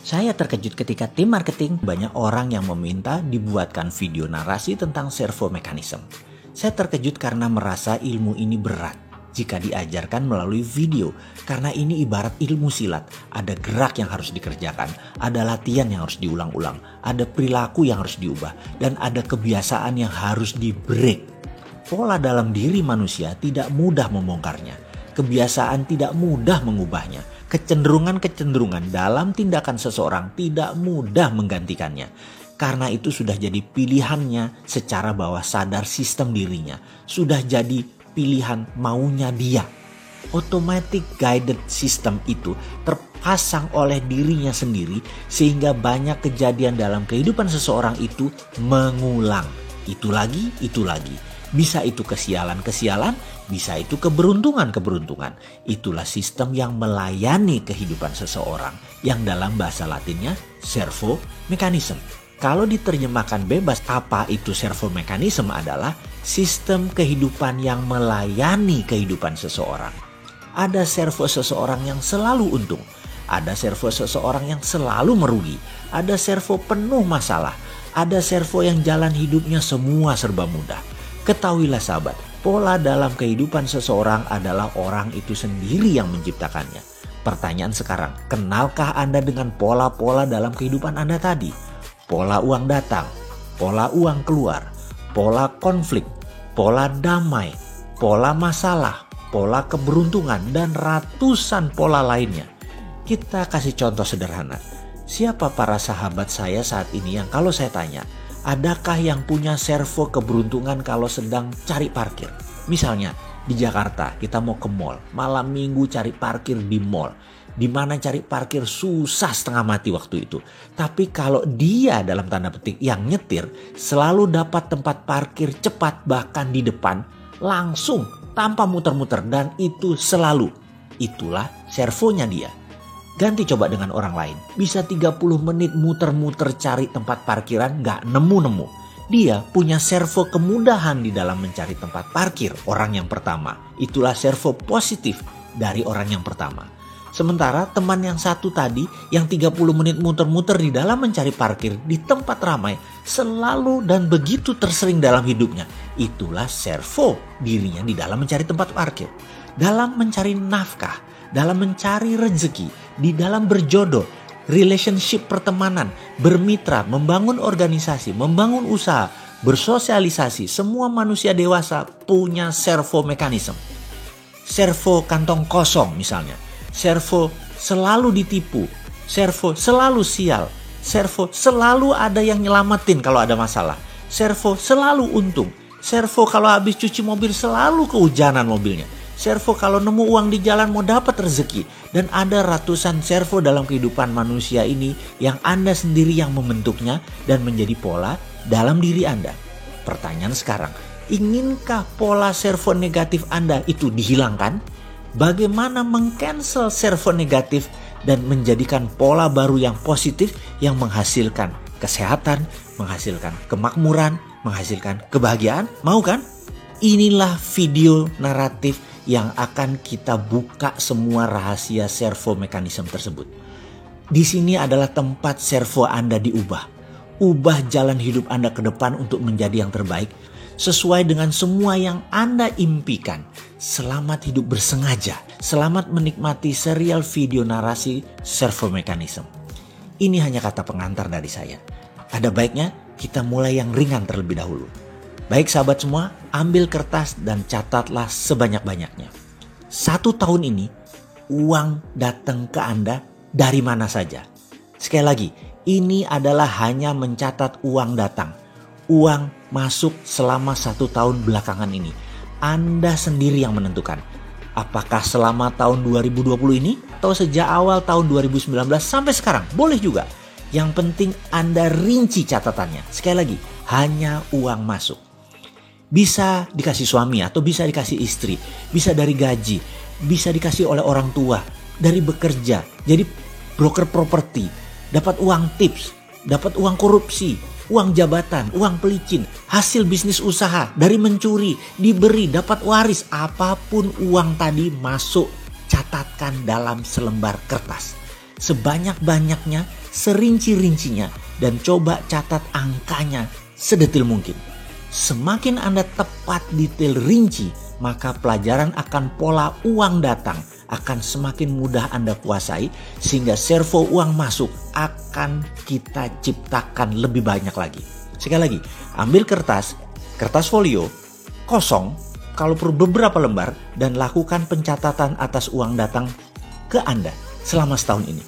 Saya terkejut ketika tim marketing banyak orang yang meminta dibuatkan video narasi tentang servo mekanisme. Saya terkejut karena merasa ilmu ini berat jika diajarkan melalui video. Karena ini ibarat ilmu silat. Ada gerak yang harus dikerjakan, ada latihan yang harus diulang-ulang, ada perilaku yang harus diubah, dan ada kebiasaan yang harus di-break. Pola dalam diri manusia tidak mudah membongkarnya. Kebiasaan tidak mudah mengubahnya. Kecenderungan-kecenderungan dalam tindakan seseorang tidak mudah menggantikannya. Karena itu sudah jadi pilihannya secara bawah sadar sistem dirinya. Sudah jadi pilihan maunya dia. Automatic guided system itu terpasang oleh dirinya sendiri sehingga banyak kejadian dalam kehidupan seseorang itu mengulang. Itu lagi, itu lagi. Bisa itu kesialan-kesialan, bisa itu keberuntungan-keberuntungan. Itulah sistem yang melayani kehidupan seseorang yang dalam bahasa Latinnya servo mekanisme. Kalau diterjemahkan bebas, apa itu servo mekanisme adalah sistem kehidupan yang melayani kehidupan seseorang. Ada servo seseorang yang selalu untung, ada servo seseorang yang selalu merugi, ada servo penuh masalah, ada servo yang jalan hidupnya semua serba mudah. Ketahuilah sahabat, pola dalam kehidupan seseorang adalah orang itu sendiri yang menciptakannya. Pertanyaan sekarang, kenalkah Anda dengan pola-pola dalam kehidupan Anda tadi? Pola uang datang, pola uang keluar, pola konflik, pola damai, pola masalah, pola keberuntungan, dan ratusan pola lainnya. Kita kasih contoh sederhana. Siapa para sahabat saya saat ini yang kalau saya tanya, adakah yang punya servo keberuntungan kalau sedang cari parkir? Misalnya di Jakarta kita mau ke mall, malam minggu cari parkir di mall. Di mana cari parkir susah setengah mati waktu itu. Tapi kalau dia dalam tanda petik yang nyetir selalu dapat tempat parkir cepat bahkan di depan langsung tanpa muter-muter dan itu selalu. Itulah servonya dia. Ganti coba dengan orang lain. Bisa 30 menit muter-muter cari tempat parkiran gak nemu-nemu. Dia punya servo kemudahan di dalam mencari tempat parkir orang yang pertama. Itulah servo positif dari orang yang pertama. Sementara teman yang satu tadi yang 30 menit muter-muter di dalam mencari parkir di tempat ramai selalu dan begitu tersering dalam hidupnya. Itulah servo dirinya di dalam mencari tempat parkir. Dalam mencari nafkah, dalam mencari rezeki, di dalam berjodoh, relationship pertemanan, bermitra, membangun organisasi, membangun usaha, bersosialisasi. Semua manusia dewasa punya servo mekanisme. Servo kantong kosong misalnya. Servo selalu ditipu, servo selalu sial, servo selalu ada yang nyelamatin kalau ada masalah, servo selalu untung, servo kalau habis cuci mobil selalu kehujanan mobilnya, servo kalau nemu uang di jalan mau dapat rezeki, dan ada ratusan servo dalam kehidupan manusia ini yang Anda sendiri yang membentuknya dan menjadi pola dalam diri Anda. Pertanyaan sekarang, inginkah pola servo negatif Anda itu dihilangkan? Bagaimana meng-cancel servo negatif dan menjadikan pola baru yang positif yang menghasilkan kesehatan, menghasilkan kemakmuran, menghasilkan kebahagiaan? Mau kan? Inilah video naratif yang akan kita buka semua rahasia servo mekanisme tersebut. Di sini adalah tempat servo Anda diubah. Ubah jalan hidup Anda ke depan untuk menjadi yang terbaik sesuai dengan semua yang Anda impikan. Selamat hidup bersengaja. Selamat menikmati serial video narasi servo mekanisme. Ini hanya kata pengantar dari saya. Ada baiknya kita mulai yang ringan terlebih dahulu. Baik sahabat semua, ambil kertas dan catatlah sebanyak-banyaknya. 1 tahun ini, uang datang ke Anda dari mana saja. Sekali lagi, ini adalah hanya mencatat uang datang. Uang masuk selama 1 tahun belakangan ini. Anda sendiri yang menentukan. Apakah selama tahun 2020 ini atau sejak awal tahun 2019 sampai sekarang? Boleh juga. Yang penting Anda rinci catatannya. Sekali lagi, hanya uang masuk. Bisa dikasih suami atau bisa dikasih istri. Bisa dari gaji. Bisa dikasih oleh orang tua. Dari bekerja. Jadi broker properti. Dapat uang tips. Dapat uang korupsi. Uang jabatan, uang pelicin, hasil bisnis usaha, dari mencuri, diberi, dapat waris, apapun uang tadi masuk, catatkan dalam selembar kertas. Sebanyak-banyaknya serinci-rincinya dan coba catat angkanya sedetil mungkin. Semakin Anda tepat detail rinci, maka pelajaran akan pola uang datang akan semakin mudah Anda kuasai, sehingga servo uang masuk akan kita ciptakan lebih banyak lagi. Sekali lagi, ambil kertas folio kosong, kalau perlu beberapa lembar, dan lakukan pencatatan atas uang datang ke Anda selama setahun ini.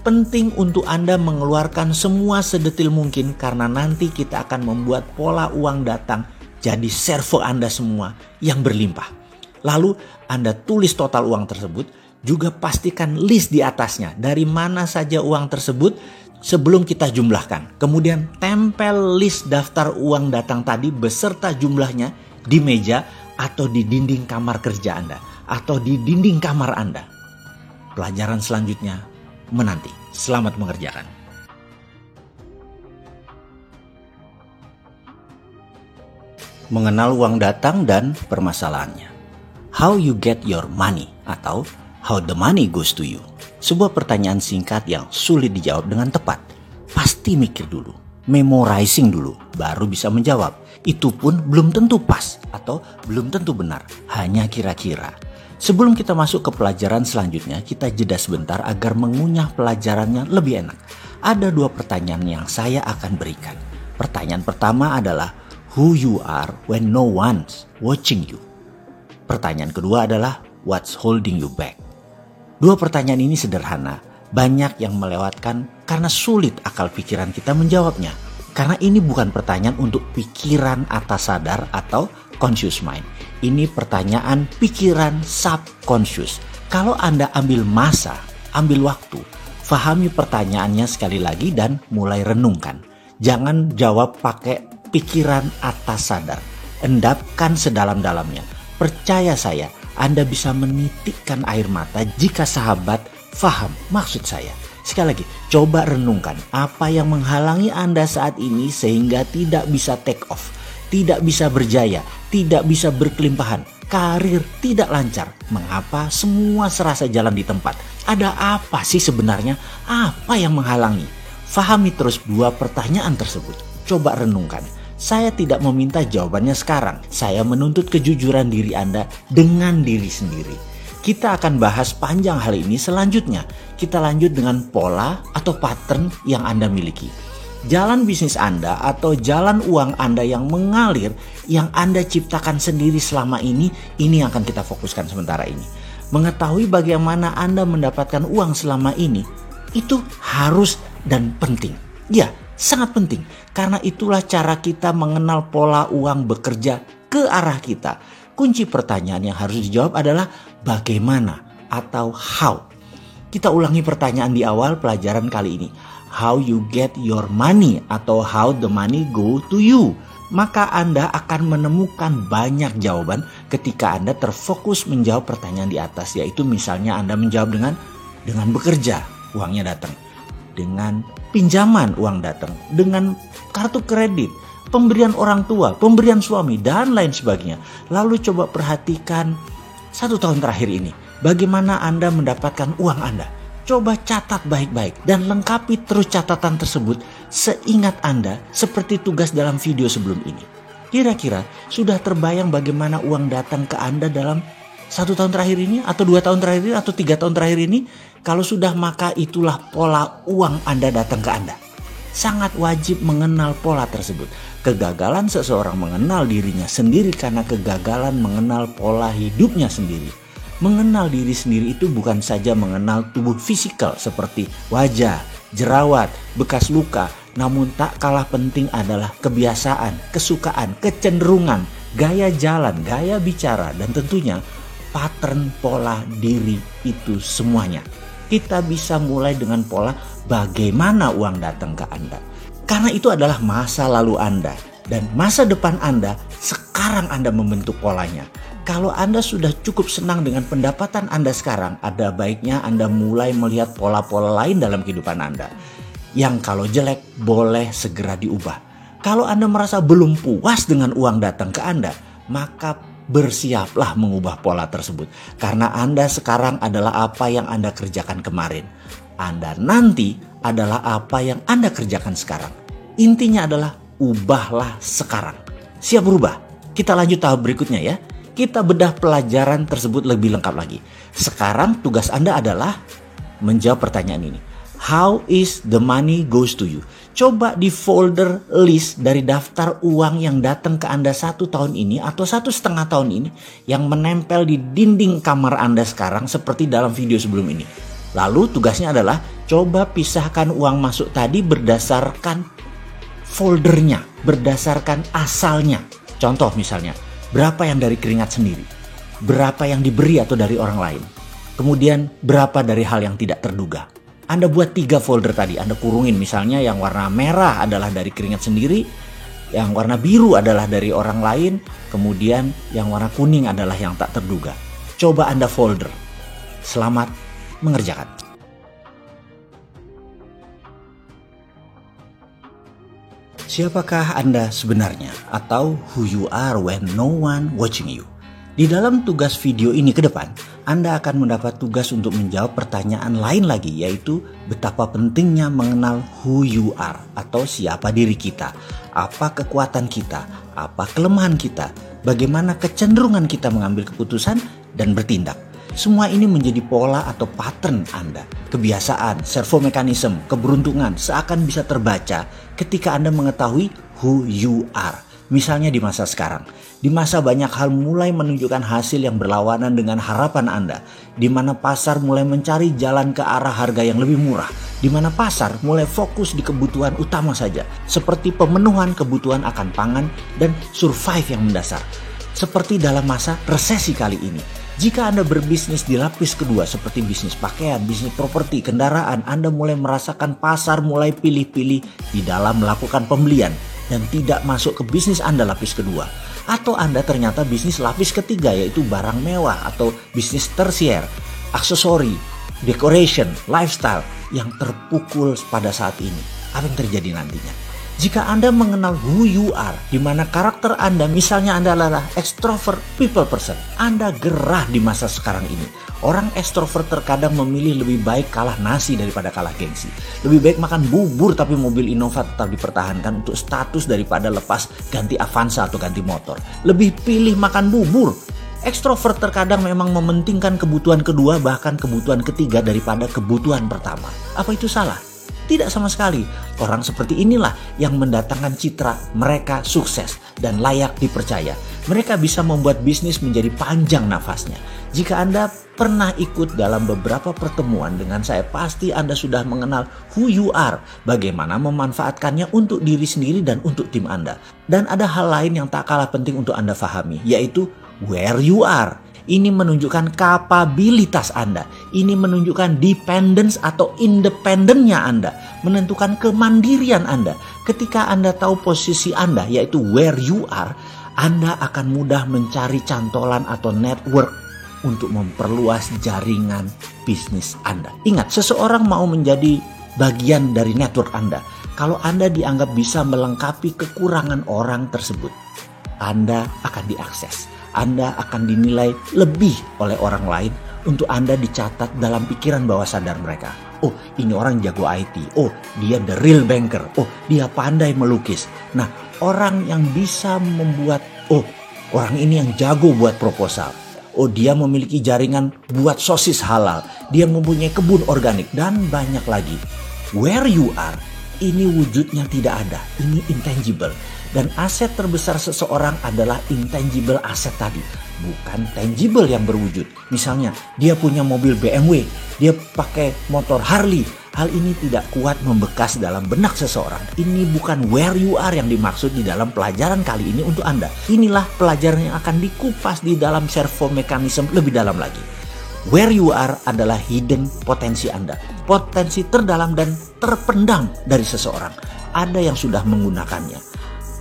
Penting untuk Anda mengeluarkan semua sedetil mungkin, karena nanti kita akan membuat pola uang datang jadi servo Anda semua yang berlimpah. Lalu Anda tulis total uang tersebut, juga pastikan list di atasnya dari mana saja uang tersebut sebelum kita jumlahkan. Kemudian tempel list daftar uang datang tadi beserta jumlahnya di meja atau di dinding kamar kerja Anda atau di dinding kamar Anda. Pelajaran selanjutnya menanti. Selamat mengerjakan. Mengenal uang datang dan permasalahannya. How you get your money atau how the money goes to you. Sebuah pertanyaan singkat yang sulit dijawab dengan tepat. Pasti mikir dulu, memorizing dulu, baru bisa menjawab. Itu pun belum tentu pas atau belum tentu benar, hanya kira-kira. Sebelum kita masuk ke pelajaran selanjutnya, kita jeda sebentar agar mengunyah pelajarannya lebih enak. Ada 2 pertanyaan yang saya akan berikan. Pertanyaan pertama adalah, who you are when no one's watching you. Pertanyaan kedua adalah, what's holding you back. 2 pertanyaan ini sederhana, banyak yang melewatkan karena sulit akal pikiran kita menjawabnya. Karena ini bukan pertanyaan untuk pikiran atas sadar atau conscious mind. Ini pertanyaan pikiran subconscious. Kalau Anda ambil masa, ambil waktu, fahami pertanyaannya sekali lagi dan mulai renungkan. Jangan jawab pakai pikiran atas sadar. Endapkan sedalam-dalamnya. Percaya saya, Anda bisa menitikkan air mata jika sahabat faham maksud saya. Sekali lagi, coba renungkan apa yang menghalangi Anda saat ini sehingga tidak bisa take off, tidak bisa berjaya, tidak bisa berkelimpahan, karir tidak lancar. Mengapa semua serasa jalan di tempat? Ada apa sih sebenarnya? Apa yang menghalangi? Fahami terus 2 pertanyaan tersebut. Coba renungkan. Saya tidak meminta jawabannya sekarang. Saya menuntut kejujuran diri Anda dengan diri sendiri. Kita akan bahas panjang hal ini selanjutnya. Kita lanjut dengan pola atau pattern yang Anda miliki. Jalan bisnis Anda atau jalan uang Anda yang mengalir, yang Anda ciptakan sendiri selama ini yang akan kita fokuskan sementara ini. Mengetahui bagaimana Anda mendapatkan uang selama ini, itu harus dan penting. Ya, sangat penting. Karena itulah cara kita mengenal pola uang bekerja ke arah kita. Kunci pertanyaan yang harus dijawab adalah bagaimana atau how. Kita ulangi pertanyaan di awal pelajaran kali ini. How you get your money atau how the money go to you. Maka Anda akan menemukan banyak jawaban ketika Anda terfokus menjawab pertanyaan di atas. Yaitu misalnya Anda menjawab dengan bekerja, uangnya datang. Dengan pinjaman, uang datang. Dengan kartu kredit, pemberian orang tua, pemberian suami, dan lain sebagainya. Lalu coba perhatikan 1 tahun terakhir ini. Bagaimana Anda mendapatkan uang Anda? Coba catat baik-baik dan lengkapi terus catatan tersebut seingat Anda seperti tugas dalam video sebelum ini. Kira-kira sudah terbayang bagaimana uang datang ke Anda dalam 1 tahun terakhir ini atau 2 tahun terakhir ini atau 3 tahun terakhir ini? Kalau sudah, maka itulah pola uang Anda datang ke Anda. Sangat wajib mengenal pola tersebut. Kegagalan seseorang mengenal dirinya sendiri karena kegagalan mengenal pola hidupnya sendiri. Mengenal diri sendiri itu bukan saja mengenal tubuh fisikal seperti wajah, jerawat, bekas luka. Namun tak kalah penting adalah kebiasaan, kesukaan, kecenderungan, gaya jalan, gaya bicara, dan tentunya pattern pola diri itu semuanya. Kita bisa mulai dengan pola bagaimana uang datang ke Anda. Karena itu adalah masa lalu Anda dan masa depan Anda, sekarang Anda membentuk polanya. Kalau Anda sudah cukup senang dengan pendapatan Anda sekarang, ada baiknya Anda mulai melihat pola-pola lain dalam kehidupan Anda. Yang kalau jelek boleh segera diubah. Kalau Anda merasa belum puas dengan uang datang ke Anda, maka bersiaplah mengubah pola tersebut. Karena Anda sekarang adalah apa yang Anda kerjakan kemarin. Anda nanti adalah apa yang Anda kerjakan sekarang. Intinya adalah ubahlah sekarang. Siap berubah? Kita lanjut tahap berikutnya ya. Kita bedah pelajaran tersebut lebih lengkap lagi. Sekarang tugas Anda adalah menjawab pertanyaan ini. How is the money goes to you? Coba di folder list dari daftar uang yang datang ke Anda 1 tahun ini atau 1,5 tahun ini yang menempel di dinding kamar Anda sekarang seperti dalam video sebelum ini. Lalu tugasnya adalah coba pisahkan uang masuk tadi berdasarkan foldernya, berdasarkan asalnya. Contoh misalnya, berapa yang dari keringat sendiri, berapa yang diberi atau dari orang lain, kemudian berapa dari hal yang tidak terduga. Anda buat 3 folder tadi, Anda kurungin misalnya yang warna merah adalah dari keringat sendiri, yang warna biru adalah dari orang lain, kemudian yang warna kuning adalah yang tak terduga. Coba Anda folder. Selamat mengerjakan. Siapakah Anda sebenarnya atau who you are when no one watching you? Di dalam tugas video ini ke depan, Anda akan mendapat tugas untuk menjawab pertanyaan lain lagi, yaitu betapa pentingnya mengenal who you are atau siapa diri kita, apa kekuatan kita, apa kelemahan kita, bagaimana kecenderungan kita mengambil keputusan dan bertindak. Semua ini menjadi pola atau pattern Anda, kebiasaan, servo mekanisme, keberuntungan seakan bisa terbaca ketika Anda mengetahui who you are. Misalnya di masa sekarang, di masa banyak hal mulai menunjukkan hasil yang berlawanan dengan harapan Anda, di mana pasar mulai mencari jalan ke arah harga yang lebih murah, di mana pasar mulai fokus di kebutuhan utama saja, seperti pemenuhan kebutuhan akan pangan dan survive yang mendasar. Seperti dalam masa resesi kali ini, jika Anda berbisnis di lapis kedua seperti bisnis pakaian, bisnis properti, kendaraan, Anda mulai merasakan pasar mulai pilih-pilih di dalam melakukan pembelian dan tidak masuk ke bisnis Anda lapis kedua. Atau Anda ternyata bisnis lapis ketiga, yaitu barang mewah atau bisnis tersier, aksesori, decoration, lifestyle yang terpukul pada saat ini. Apa yang terjadi nantinya? Jika Anda mengenal who you are, di mana karakter Anda, misalnya Anda adalah extrovert people person, Anda gerah di masa sekarang ini. Orang extrovert terkadang memilih lebih baik kalah nasi daripada kalah gengsi. Lebih baik makan bubur tapi mobil Innova tetap dipertahankan untuk status daripada lepas ganti Avanza atau ganti motor. Lebih pilih makan bubur. Extrovert terkadang memang mementingkan kebutuhan kedua bahkan kebutuhan ketiga daripada kebutuhan pertama. Apa itu salah? Tidak sama sekali. Orang seperti inilah yang mendatangkan citra mereka sukses dan layak dipercaya. Mereka bisa membuat bisnis menjadi panjang nafasnya. Jika Anda pernah ikut dalam beberapa pertemuan dengan saya, pasti Anda sudah mengenal who you are, bagaimana memanfaatkannya untuk diri sendiri dan untuk tim Anda. Dan ada hal lain yang tak kalah penting untuk Anda pahami, yaitu where you are. Ini menunjukkan kapabilitas Anda. Ini menunjukkan dependence atau independennya Anda. Menentukan kemandirian Anda. Ketika Anda tahu posisi Anda, yaitu where you are, Anda akan mudah mencari cantolan atau network untuk memperluas jaringan bisnis Anda. Ingat, seseorang mau menjadi bagian dari network Anda kalau Anda dianggap bisa melengkapi kekurangan orang tersebut. Anda akan diakses. Anda akan dinilai lebih oleh orang lain untuk Anda dicatat dalam pikiran bawah sadar mereka. Oh, ini orang jago IT. Oh, dia the real banker. Oh, dia pandai melukis. Nah, orang yang bisa membuat, oh, orang ini yang jago buat proposal. Oh, dia memiliki jaringan buat sosis halal. Dia mempunyai kebun organik dan banyak lagi. Where you are, ini wujudnya tidak ada. Ini intangible. Dan aset terbesar seseorang adalah intangible aset tadi, bukan tangible yang berwujud. Misalnya, dia punya mobil BMW, dia pakai motor Harley. Hal ini tidak kuat membekas dalam benak seseorang. Ini bukan where you are yang dimaksud di dalam pelajaran kali ini untuk Anda. Inilah pelajaran yang akan dikupas di dalam servo mekanisme lebih dalam lagi. Where you are adalah hidden potensi Anda. Potensi terdalam dan terpendam dari seseorang. Ada yang sudah menggunakannya.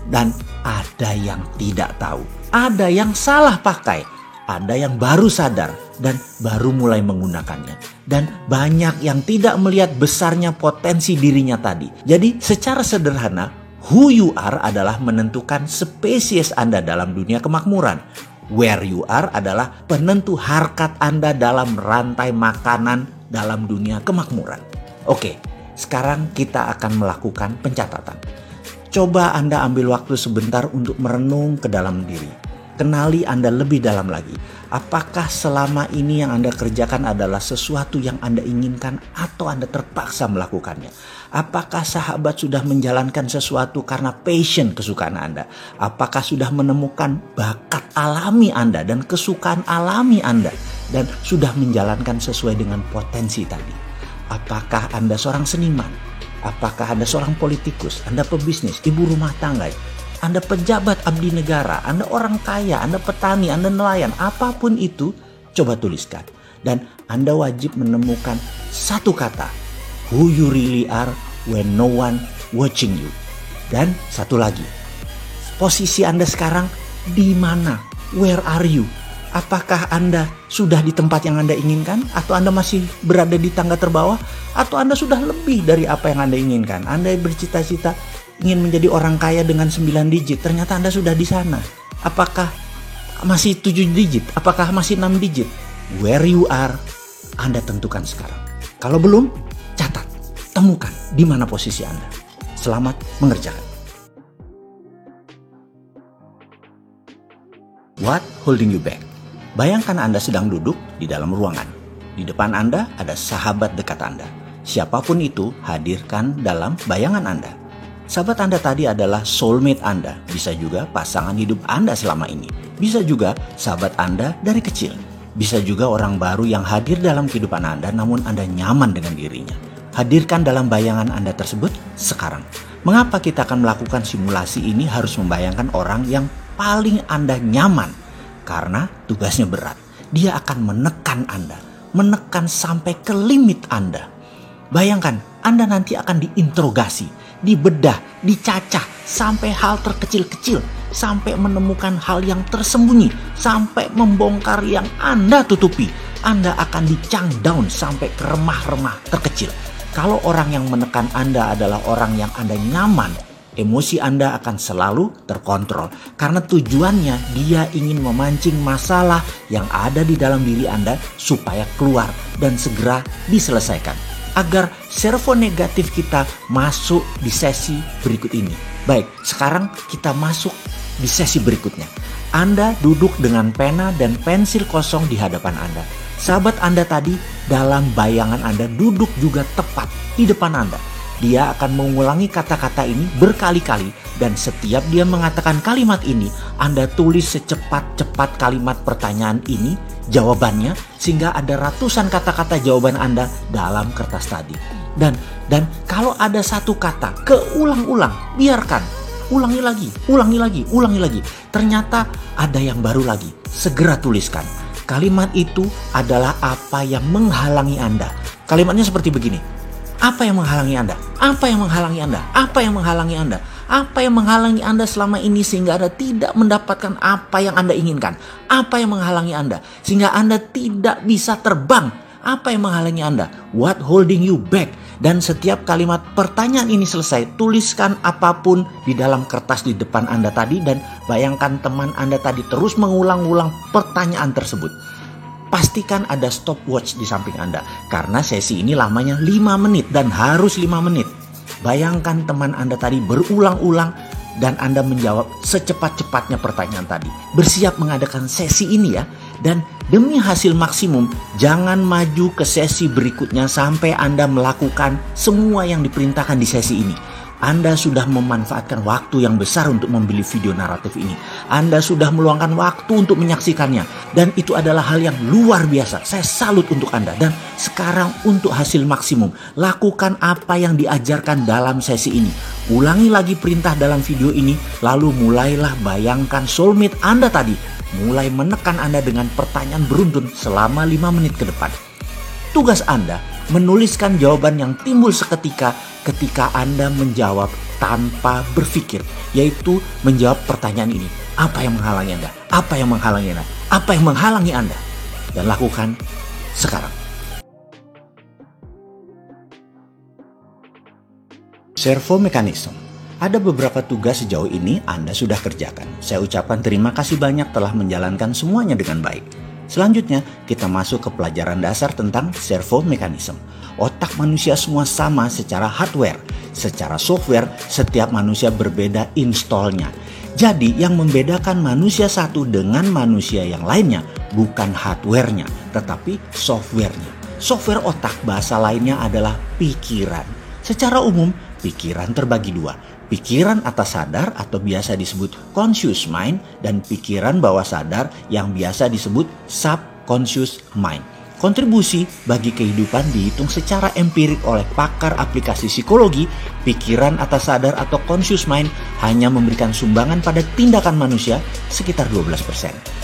Dan ada yang tidak tahu. Ada yang salah pakai. Ada yang baru sadar dan baru mulai menggunakannya. Dan banyak yang tidak melihat besarnya potensi dirinya tadi. Jadi secara sederhana, who you are adalah menentukan spesies Anda dalam dunia kemakmuran. Where you are adalah penentu harkat Anda dalam rantai makanan dalam dunia kemakmuran. Oke, Sekarang kita akan melakukan pencatatan. Coba Anda ambil waktu sebentar untuk merenung ke dalam diri. Kenali Anda lebih dalam lagi. Apakah selama ini yang Anda kerjakan adalah sesuatu yang Anda inginkan atau Anda terpaksa melakukannya? Apakah sahabat sudah menjalankan sesuatu karena passion kesukaan Anda? Apakah sudah menemukan bakat alami Anda dan kesukaan alami Anda dan sudah menjalankan sesuai dengan potensi tadi? Apakah Anda seorang seniman? Apakah Anda seorang politikus, Anda pebisnis, ibu rumah tangga, Anda pejabat abdi negara, Anda orang kaya, Anda petani, Anda nelayan, apapun itu, coba tuliskan. Dan Anda wajib menemukan satu kata, who you really are when no one watching you. Dan satu lagi, posisi Anda sekarang di mana? Where are you? Apakah Anda sudah di tempat yang Anda inginkan? Atau Anda masih berada di tangga terbawah? Atau Anda sudah lebih dari apa yang Anda inginkan? Anda bercita-cita ingin menjadi orang kaya dengan 9 digit. Ternyata Anda sudah di sana. Apakah masih 7 digit? Apakah masih 6 digit? Where you are, Anda tentukan sekarang. Kalau belum, catat. Temukan di mana posisi Anda. Selamat mengerjakan. What holding you back? Bayangkan Anda sedang duduk di dalam ruangan. Di depan Anda ada sahabat dekat Anda. Siapapun itu, hadirkan dalam bayangan Anda. Sahabat Anda tadi adalah soulmate Anda. Bisa juga pasangan hidup Anda selama ini. Bisa juga sahabat Anda dari kecil. Bisa juga orang baru yang hadir dalam kehidupan Anda namun Anda nyaman dengan dirinya. Hadirkan dalam bayangan Anda tersebut sekarang. Mengapa kita akan melakukan simulasi ini harus membayangkan orang yang paling Anda nyaman? Karena tugasnya berat. Dia akan menekan Anda. Menekan sampai ke limit Anda. Bayangkan, Anda nanti akan diinterogasi, dibedah, dicacah sampai hal terkecil-kecil. Sampai menemukan hal yang tersembunyi. Sampai membongkar yang Anda tutupi. Anda akan di-chunk down sampai ke remah-remah terkecil. Kalau orang yang menekan Anda adalah orang yang Anda nyaman, emosi Anda akan selalu terkontrol. Karena tujuannya dia ingin memancing masalah yang ada di dalam diri Anda supaya keluar dan segera diselesaikan. Agar servo negatif kita masuk di sesi berikut ini. Baik, sekarang kita masuk di sesi berikutnya. Anda duduk dengan pena dan pensil kosong di hadapan Anda. Sahabat Anda tadi dalam bayangan Anda duduk juga tepat di depan Anda. Dia akan mengulangi kata-kata ini berkali-kali dan setiap dia mengatakan kalimat ini, Anda tulis secepat-cepat kalimat pertanyaan ini, jawabannya, sehingga ada ratusan kata-kata jawaban Anda dalam kertas tadi. Dan kalau ada satu kata keulang-ulang, biarkan. Ulangi lagi. Ternyata ada yang baru lagi. Segera tuliskan. Kalimat itu adalah apa yang menghalangi Anda. Kalimatnya seperti begini. Apa yang menghalangi Anda? Apa yang menghalangi Anda? Apa yang menghalangi Anda? Apa yang menghalangi Anda selama ini sehingga Anda tidak mendapatkan apa yang Anda inginkan? Apa yang menghalangi Anda sehingga Anda tidak bisa terbang? Apa yang menghalangi Anda? What holding you back? Dan setiap kalimat pertanyaan ini selesai, tuliskan apapun di dalam kertas di depan Anda tadi dan bayangkan teman Anda tadi terus mengulang-ulang pertanyaan tersebut. Pastikan ada stopwatch di samping Anda karena sesi ini lamanya 5 menit dan harus 5 menit. Bayangkan teman Anda tadi berulang-ulang dan Anda menjawab secepat-cepatnya pertanyaan tadi. Bersiap mengadakan sesi ini ya. Dan demi hasil maksimum, jangan maju ke sesi berikutnya sampai Anda melakukan semua yang diperintahkan di sesi ini. Anda sudah memanfaatkan waktu yang besar untuk membeli video naratif ini. Anda sudah meluangkan waktu untuk menyaksikannya. Dan itu adalah hal yang luar biasa. Saya salut untuk Anda. Dan sekarang untuk hasil maksimum, lakukan apa yang diajarkan dalam sesi ini. Ulangi lagi perintah dalam video ini, lalu mulailah bayangkan soulmate Anda tadi. Mulai menekan Anda dengan pertanyaan beruntun selama 5 menit ke depan. Tugas Anda menuliskan jawaban yang timbul seketika ketika Anda menjawab tanpa berpikir, yaitu menjawab pertanyaan ini. Apa yang menghalangi Anda? Apa yang menghalangi Anda? Apa yang menghalangi Anda? Dan lakukan sekarang. Servo Mechanism. Ada beberapa tugas sejauh ini Anda sudah kerjakan. Saya ucapkan terima kasih banyak telah menjalankan semuanya dengan baik. Selanjutnya, kita masuk ke pelajaran dasar tentang servo mechanism. Otak manusia semua sama secara hardware. Secara software, setiap manusia berbeda installnya. Jadi, yang membedakan manusia satu dengan manusia yang lainnya bukan hardware-nya, tetapi software-nya. Software otak bahasa lainnya adalah pikiran. Secara umum, pikiran terbagi dua. Pikiran atas sadar atau biasa disebut conscious mind dan pikiran bawah sadar yang biasa disebut subconscious mind. Kontribusi bagi kehidupan dihitung secara empirik oleh pakar aplikasi psikologi. Pikiran atas sadar atau conscious mind hanya memberikan sumbangan pada tindakan manusia sekitar 12%.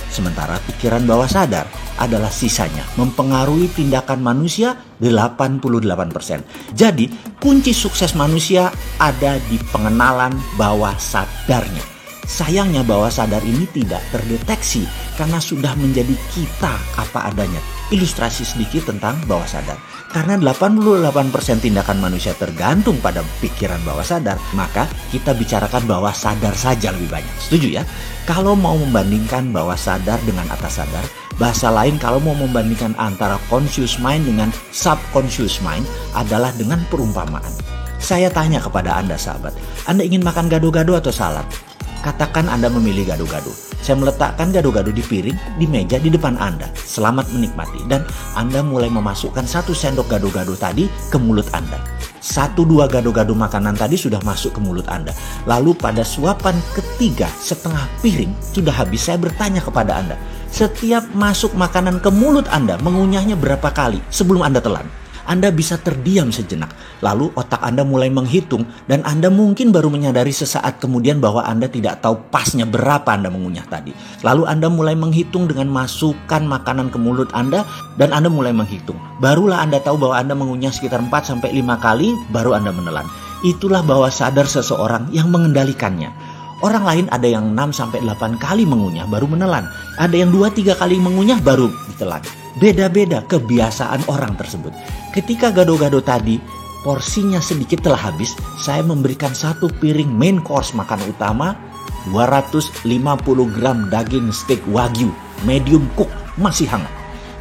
Sementara pikiran bawah sadar adalah sisanya, mempengaruhi tindakan manusia 88%. Jadi, kunci sukses manusia ada di pengenalan bawah sadarnya. Sayangnya bawah sadar ini tidak terdeteksi karena sudah menjadi kita apa adanya. Ilustrasi sedikit tentang bawah sadar. Karena 88% tindakan manusia tergantung pada pikiran bawah sadar, maka kita bicarakan bawah sadar saja lebih banyak. Setuju ya? Kalau mau membandingkan bawah sadar dengan atas sadar, bahasa lain kalau mau membandingkan antara conscious mind dengan subconscious mind adalah dengan perumpamaan. Saya tanya kepada Anda sahabat, Anda ingin makan gado-gado atau salad? Katakan Anda memilih gado-gado. Saya meletakkan gado-gado di piring, di meja di depan Anda. Selamat menikmati. Dan Anda mulai memasukkan 1 sendok gado-gado tadi ke mulut Anda. 1-2 gado-gado makanan tadi sudah masuk ke mulut Anda. Lalu pada suapan ketiga setengah piring sudah habis, saya bertanya kepada Anda. Setiap masuk makanan ke mulut Anda, mengunyahnya berapa kali sebelum Anda telan? Anda bisa terdiam sejenak. Lalu otak Anda mulai menghitung dan Anda mungkin baru menyadari sesaat kemudian bahwa Anda tidak tahu pasnya berapa Anda mengunyah tadi. Lalu Anda mulai menghitung dengan masukkan makanan ke mulut Anda dan Anda mulai menghitung. Barulah Anda tahu bahwa Anda mengunyah sekitar 4-5 kali baru Anda menelan. Itulah bawah sadar seseorang yang mengendalikannya. Orang lain ada yang 6-8 kali mengunyah baru menelan. Ada yang 2-3 kali mengunyah baru ditelan. Beda-beda kebiasaan orang tersebut. Ketika gado-gado tadi porsinya sedikit telah habis, saya memberikan 1 piring main course makan utama, 250 gram daging steak wagyu medium cook masih hangat.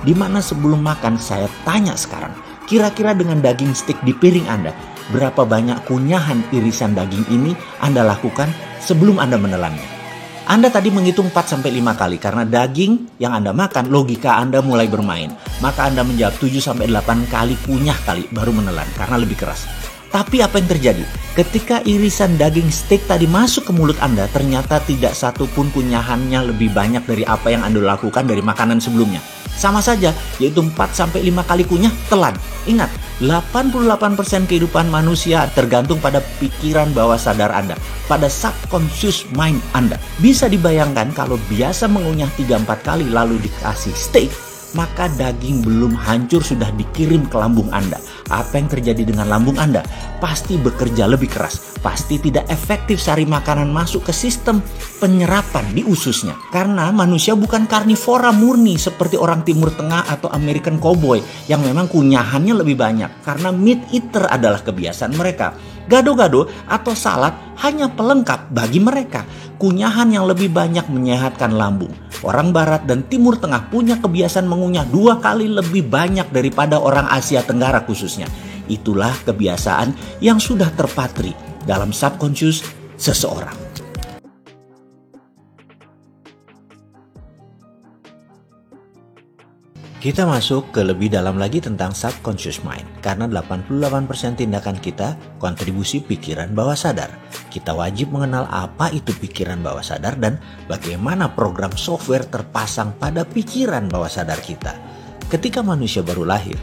Dimana sebelum makan saya tanya sekarang, kira-kira dengan daging steak di piring Anda, berapa banyak kunyahan irisan daging ini Anda lakukan sebelum Anda menelannya? Anda tadi menghitung 4-5 kali karena daging yang Anda makan, logika Anda mulai bermain. Maka Anda menjawab 7-8 kali kunyah kali baru menelan karena lebih keras. Tapi apa yang terjadi? Ketika irisan daging steak tadi masuk ke mulut Anda, ternyata tidak satu pun kunyahannya lebih banyak dari apa yang Anda lakukan dari makanan sebelumnya. Sama saja, yaitu 4-5 kali kunyah telan. Ingat, 88% kehidupan manusia tergantung pada pikiran bawah sadar Anda, pada subconscious mind Anda. Bisa dibayangkan kalau biasa mengunyah 3-4 kali lalu dikasih steak, maka daging belum hancur sudah dikirim ke lambung Anda. Apa yang terjadi dengan lambung Anda? Pasti bekerja lebih keras. Pasti tidak efektif sari makanan masuk ke sistem penyerapan di ususnya. Karena manusia bukan karnivora murni seperti orang Timur Tengah atau American Cowboy yang memang kunyahannya lebih banyak. Karena meat eater adalah kebiasaan mereka. Gado-gado atau salad hanya pelengkap bagi mereka. Kunyahan yang lebih banyak menyehatkan lambung. Orang Barat dan Timur Tengah punya kebiasaan mengunyah 2 kali lebih banyak daripada orang Asia Tenggara khususnya. Itulah kebiasaan yang sudah terpatri dalam subconscious seseorang. Kita masuk ke lebih dalam lagi tentang subconscious mind. Karena 88% tindakan kita kontribusi pikiran bawah sadar. Kita wajib mengenal apa itu pikiran bawah sadar dan bagaimana program software terpasang pada pikiran bawah sadar kita. Ketika manusia baru lahir,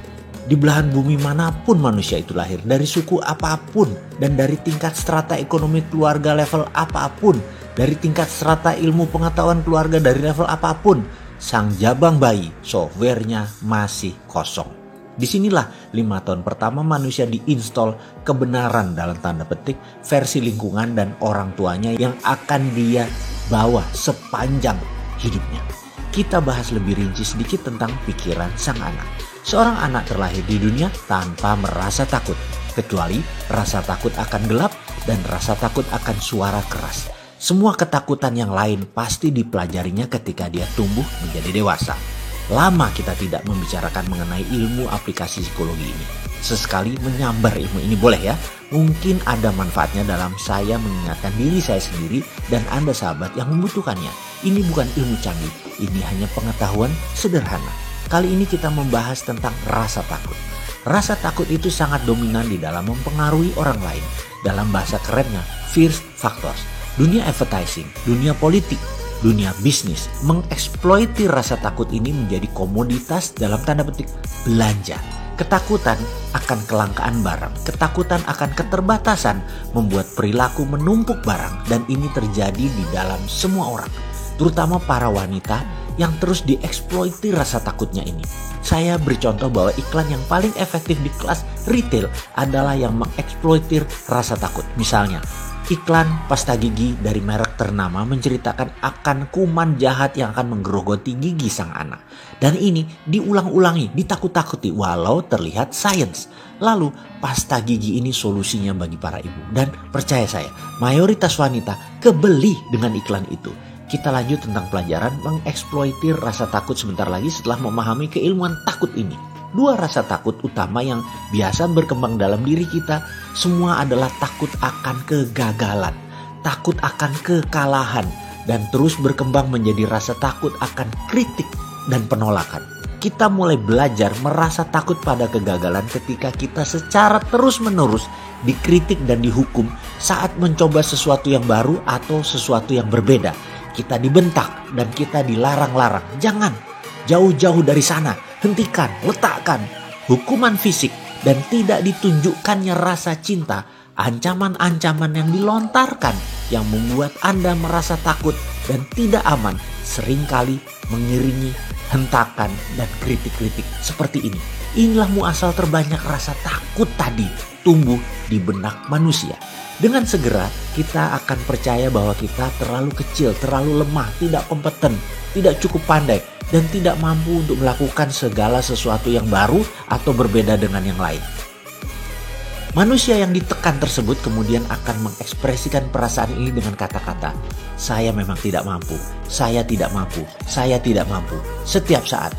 di belahan bumi manapun manusia itu lahir, dari suku apapun dan dari tingkat strata ekonomi keluarga level apapun, dari tingkat strata ilmu pengetahuan keluarga dari level apapun, sang jabang bayi softwarenya masih kosong. Disinilah 5 tahun pertama manusia diinstal kebenaran dalam tanda petik versi lingkungan dan orang tuanya yang akan dia bawa sepanjang hidupnya. Kita bahas lebih rinci sedikit tentang pikiran sang anak. Seorang anak terlahir di dunia tanpa merasa takut, kecuali rasa takut akan gelap dan rasa takut akan suara keras. Semua ketakutan yang lain pasti dipelajarinya ketika dia tumbuh menjadi dewasa. Lama kita tidak membicarakan mengenai ilmu aplikasi psikologi ini. Sesekali menyambar ilmu ini boleh ya. Mungkin ada manfaatnya dalam saya mengingatkan diri saya sendiri dan Anda sahabat yang membutuhkannya. Ini bukan ilmu canggih, ini hanya pengetahuan sederhana. Kali ini kita membahas tentang rasa takut. Rasa takut itu sangat dominan di dalam mempengaruhi orang lain. Dalam bahasa kerennya, fear factors. Dunia advertising, dunia politik, dunia bisnis mengeksploiti rasa takut ini menjadi komoditas dalam tanda petik belanja. Ketakutan akan kelangkaan barang, ketakutan akan keterbatasan membuat perilaku menumpuk barang, dan ini terjadi di dalam semua orang, terutama para wanita yang terus dieksploiti rasa takutnya ini. Saya beri contoh bahwa iklan yang paling efektif di kelas retail adalah yang mengeksploitir rasa takut. Misalnya, iklan pasta gigi dari merek ternama menceritakan akan kuman jahat yang akan menggerogoti gigi sang anak. Dan ini diulang-ulangi, ditakut-takuti walau terlihat sains. Lalu pasta gigi ini solusinya bagi para ibu. Dan percaya saya, mayoritas wanita kebeli dengan iklan itu. Kita lanjut tentang pelajaran mengeksploitir rasa takut sebentar lagi setelah memahami keilmuan takut ini. Dua rasa takut utama yang biasa berkembang dalam diri kita semua adalah takut akan kegagalan, takut akan kekalahan, dan terus berkembang menjadi rasa takut akan kritik dan penolakan. Kita mulai belajar merasa takut pada kegagalan ketika kita secara terus-menerus dikritik dan dihukum saat mencoba sesuatu yang baru atau sesuatu yang berbeda. Kita dibentak dan kita dilarang-larang. Jangan, jauh-jauh dari sana. Hentikan, letakkan. Hukuman fisik dan tidak ditunjukkannya rasa cinta. Ancaman-ancaman yang dilontarkan yang membuat Anda merasa takut dan tidak aman seringkali mengiringi hentakan dan kritik-kritik seperti ini. Inilah muasal terbanyak rasa takut tadi tumbuh di benak manusia. Dengan segera kita akan percaya bahwa kita terlalu kecil, terlalu lemah, tidak kompeten, tidak cukup pandai, dan tidak mampu untuk melakukan segala sesuatu yang baru atau berbeda dengan yang lain. Manusia yang ditekan tersebut kemudian akan mengekspresikan perasaan ini dengan kata-kata, saya memang tidak mampu, saya tidak mampu, saya tidak mampu. Setiap saat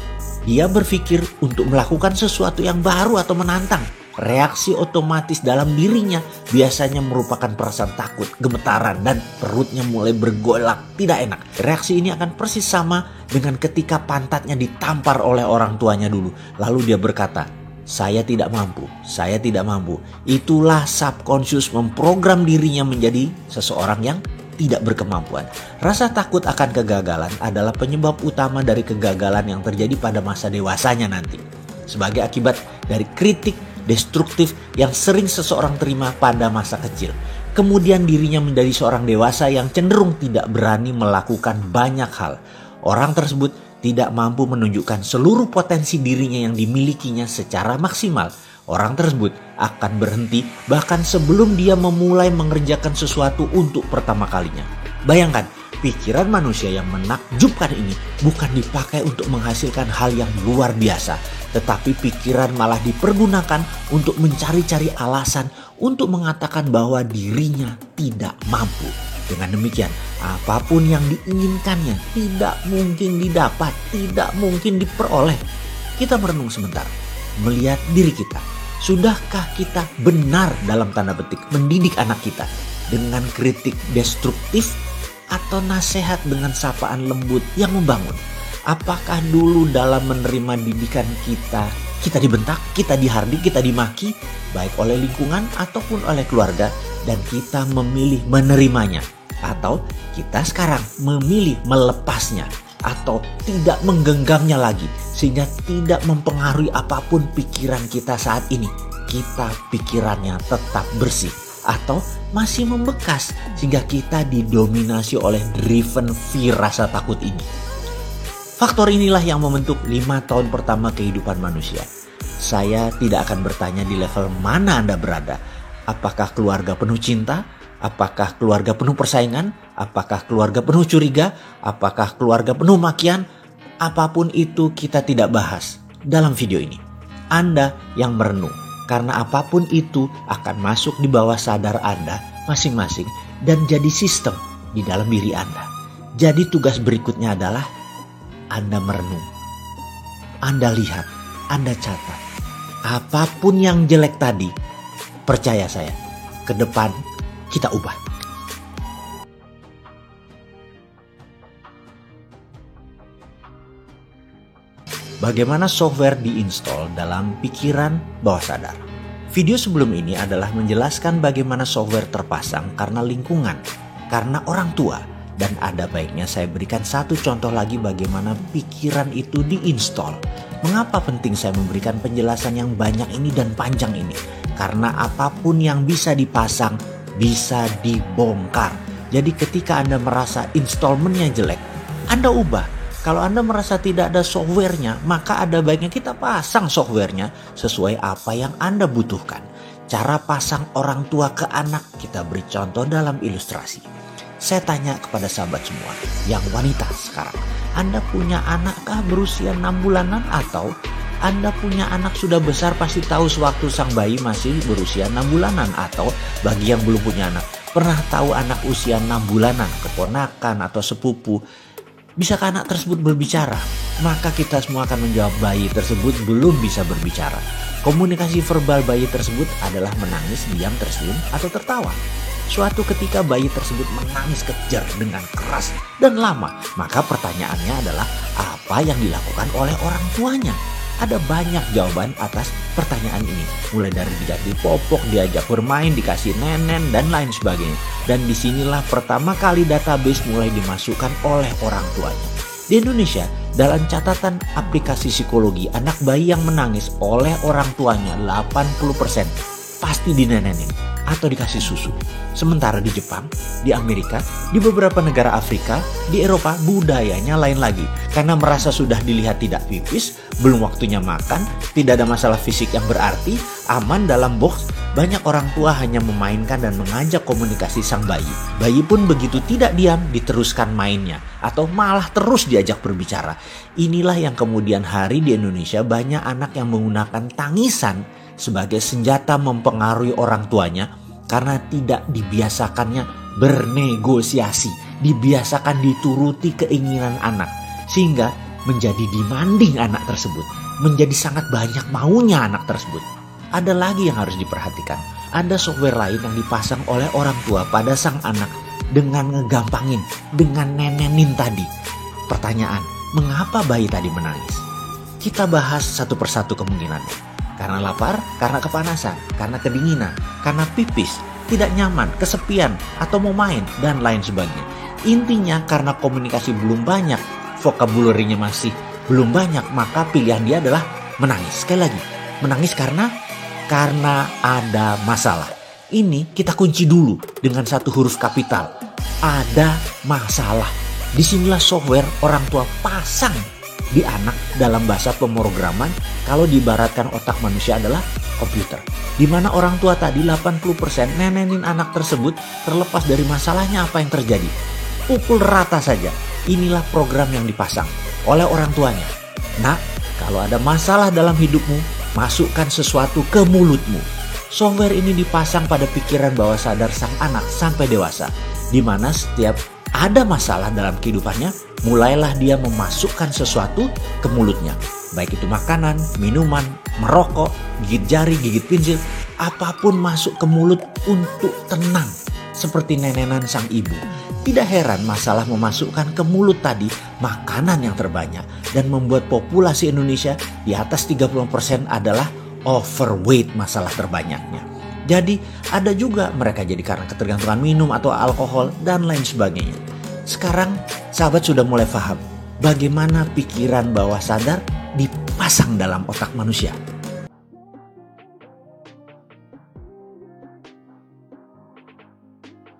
dia berpikir untuk melakukan sesuatu yang baru atau menantang. Reaksi otomatis dalam dirinya biasanya merupakan perasaan takut, gemetaran, dan perutnya mulai bergolak, tidak enak. Reaksi ini akan persis sama dengan ketika pantatnya ditampar oleh orang tuanya dulu. Lalu dia berkata, saya tidak mampu, saya tidak mampu. Itulah subconscious memprogram dirinya menjadi seseorang yang tidak berkemampuan. Rasa takut akan kegagalan adalah penyebab utama dari kegagalan yang terjadi pada masa dewasanya nanti. Sebagai akibat dari kritik destruktif yang sering seseorang terima pada masa kecil. Kemudian dirinya menjadi seorang dewasa yang cenderung tidak berani melakukan banyak hal. Orang tersebut tidak mampu menunjukkan seluruh potensi dirinya yang dimilikinya secara maksimal. Orang tersebut akan berhenti bahkan sebelum dia memulai mengerjakan sesuatu untuk pertama kalinya. Bayangkan, pikiran manusia yang menakjubkan ini bukan dipakai untuk menghasilkan hal yang luar biasa, tetapi pikiran malah dipergunakan untuk mencari-cari alasan untuk mengatakan bahwa dirinya tidak mampu. Dengan demikian, apapun yang diinginkannya tidak mungkin didapat, tidak mungkin diperoleh. Kita merenung sebentar, melihat diri kita. Sudahkah kita benar dalam tanda petik mendidik anak kita dengan kritik destruktif atau nasihat dengan sapaan lembut yang membangun? Apakah dulu dalam menerima didikan kita dibentak, kita dihardik, kita dimaki, baik oleh lingkungan ataupun oleh keluarga, dan kita memilih menerimanya? Atau kita sekarang memilih melepasnya atau tidak menggenggamnya lagi sehingga tidak mempengaruhi apapun pikiran kita saat ini? Kita pikirannya tetap bersih atau masih membekas sehingga kita didominasi oleh driven fear, rasa takut ini. Faktor inilah yang membentuk 5 tahun pertama kehidupan manusia. Saya tidak akan bertanya di level mana Anda berada. Apakah keluarga penuh cinta? Apakah keluarga penuh persaingan? Apakah keluarga penuh curiga? Apakah keluarga penuh makian? Apapun itu kita tidak bahas dalam video ini. Anda yang merenung, karena apapun itu akan masuk di bawah sadar Anda masing-masing dan jadi sistem di dalam diri Anda. Jadi tugas berikutnya adalah Anda merenung. Anda lihat, Anda catat. Apapun yang jelek tadi, percaya saya, ke depan kita ubah. Bagaimana software diinstal dalam pikiran bawah sadar? Video sebelum ini adalah menjelaskan bagaimana software terpasang karena lingkungan, karena orang tua. Dan ada baiknya saya berikan satu contoh lagi bagaimana pikiran itu diinstal. Mengapa penting saya memberikan penjelasan yang banyak ini dan panjang ini? Karena apapun yang bisa dipasang bisa dibongkar. Jadi ketika Anda merasa installmentnya jelek, Anda ubah. Kalau Anda merasa tidak ada softwarenya, maka ada baiknya kita pasang softwarenya sesuai apa yang Anda butuhkan. Cara pasang orang tua ke anak kita beri contoh dalam ilustrasi. Saya tanya kepada sahabat semua yang wanita sekarang. Anda punya anakkah berusia 6 bulanan atau Anda punya anak sudah besar pasti tahu sewaktu sang bayi masih berusia 6 bulanan. Atau bagi yang belum punya anak, pernah tahu anak usia 6 bulanan, keponakan atau sepupu. Bisakah anak tersebut berbicara? Maka kita semua akan menjawab bayi tersebut belum bisa berbicara. Komunikasi verbal bayi tersebut adalah menangis, diam, tersenyum, atau tertawa. Suatu ketika bayi tersebut menangis kejar dengan keras dan lama. Maka pertanyaannya adalah apa yang dilakukan oleh orang tuanya? Ada banyak jawaban atas pertanyaan ini. Mulai dari diganti popok, diajak bermain, dikasih nenen, dan lain sebagainya. Dan disinilah pertama kali database mulai dimasukkan oleh orang tuanya. Di Indonesia, dalam catatan aplikasi psikologi, anak bayi yang menangis oleh orang tuanya 80% pasti dinenenin atau dikasih susu. Sementara di Jepang, di Amerika, di beberapa negara Afrika, di Eropa budayanya lain lagi. Karena merasa sudah dilihat tidak pipis, belum waktunya makan, tidak ada masalah fisik yang berarti, aman dalam box, banyak orang tua hanya memainkan dan mengajak komunikasi sang bayi. Bayi pun begitu tidak diam, diteruskan mainnya atau malah terus diajak berbicara. Inilah yang kemudian hari di Indonesia banyak anak yang menggunakan tangisan sebagai senjata mempengaruhi orang tuanya karena tidak dibiasakannya bernegosiasi, dibiasakan dituruti keinginan anak sehingga menjadi demanding anak tersebut, menjadi sangat banyak maunya anak tersebut. Ada lagi yang harus diperhatikan, ada software lain yang dipasang oleh orang tua pada sang anak dengan ngegampangin, dengan nenenin tadi. Pertanyaan, mengapa bayi tadi menangis? Kita bahas satu persatu kemungkinannya. Karena lapar, karena kepanasan, karena kedinginan, karena pipis, tidak nyaman, kesepian, atau mau main, dan lain sebagainya. Intinya karena komunikasi belum banyak, vocabulary-nya masih belum banyak, maka pilihan dia adalah menangis. Sekali lagi, menangis karena ada masalah. Ini kita kunci dulu dengan satu huruf kapital. Ada masalah. Disinilah software orang tua pasang di anak dalam bahasa pemrograman. Kalau diibaratkan otak manusia adalah komputer, di mana orang tua tadi 80% nenenin anak tersebut terlepas dari masalahnya apa yang terjadi. Pukul rata saja. Inilah program yang dipasang oleh orang tuanya. Nak, kalau ada masalah dalam hidupmu, masukkan sesuatu ke mulutmu. Software ini dipasang pada pikiran bawah sadar sang anak sampai dewasa, di mana setiap ada masalah dalam kehidupannya, mulailah dia memasukkan sesuatu ke mulutnya. Baik itu makanan, minuman, merokok, gigit jari, gigit pensil, apapun masuk ke mulut untuk tenang. Seperti nenenan sang ibu. Tidak heran masalah memasukkan ke mulut tadi makanan yang terbanyak dan membuat populasi Indonesia di atas 30% adalah overweight, masalah terbanyaknya. Jadi ada juga mereka jadi karena ketergantungan minum atau alkohol dan lain sebagainya. Sekarang sahabat sudah mulai paham bagaimana pikiran bawah sadar dipasang dalam otak manusia.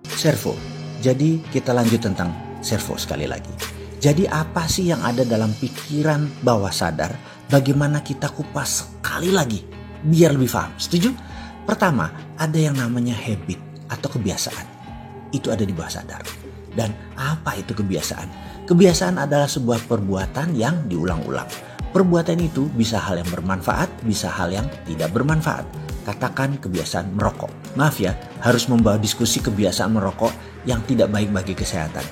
Servo. Jadi kita lanjut tentang servo sekali lagi. Jadi apa sih yang ada dalam pikiran bawah sadar? Bagaimana kita kupas sekali lagi biar lebih paham. Setuju? Pertama, ada yang namanya habit atau kebiasaan. Itu ada di bawah sadar. Dan apa itu kebiasaan? Kebiasaan adalah sebuah perbuatan yang diulang-ulang. Perbuatan itu bisa hal yang bermanfaat, bisa hal yang tidak bermanfaat. Katakan kebiasaan merokok. Maaf ya, harus membawa diskusi kebiasaan merokok yang tidak baik bagi kesehatan.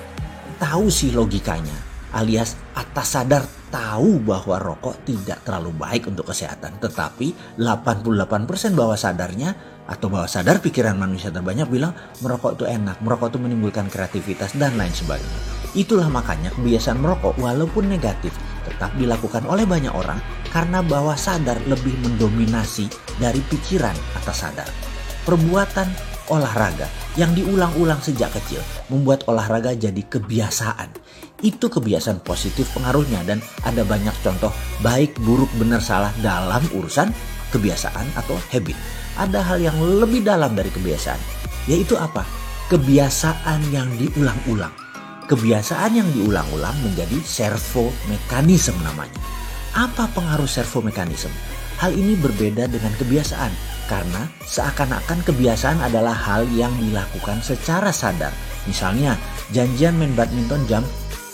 Tahu sih logikanya. alias atas sadar tahu bahwa rokok tidak terlalu baik untuk kesehatan. Tetapi 88% bawah sadarnya atau bawah sadar pikiran manusia terbanyak bilang merokok itu enak, merokok itu menimbulkan kreativitas dan lain sebagainya. Itulah makanya kebiasaan merokok walaupun negatif tetap dilakukan oleh banyak orang karena bawah sadar lebih mendominasi dari pikiran atas sadar. Perbuatan olahraga yang diulang-ulang sejak kecil membuat olahraga jadi kebiasaan. Itu kebiasaan positif pengaruhnya dan ada banyak contoh baik, buruk, benar, salah dalam urusan kebiasaan atau habit. Ada hal yang lebih dalam dari kebiasaan, yaitu apa? Kebiasaan yang diulang-ulang. Kebiasaan yang diulang-ulang menjadi servomekanisme namanya. Apa pengaruh servomekanisme? Hal ini berbeda dengan kebiasaan karena seakan-akan kebiasaan adalah hal yang dilakukan secara sadar. Misalnya janjian main badminton jam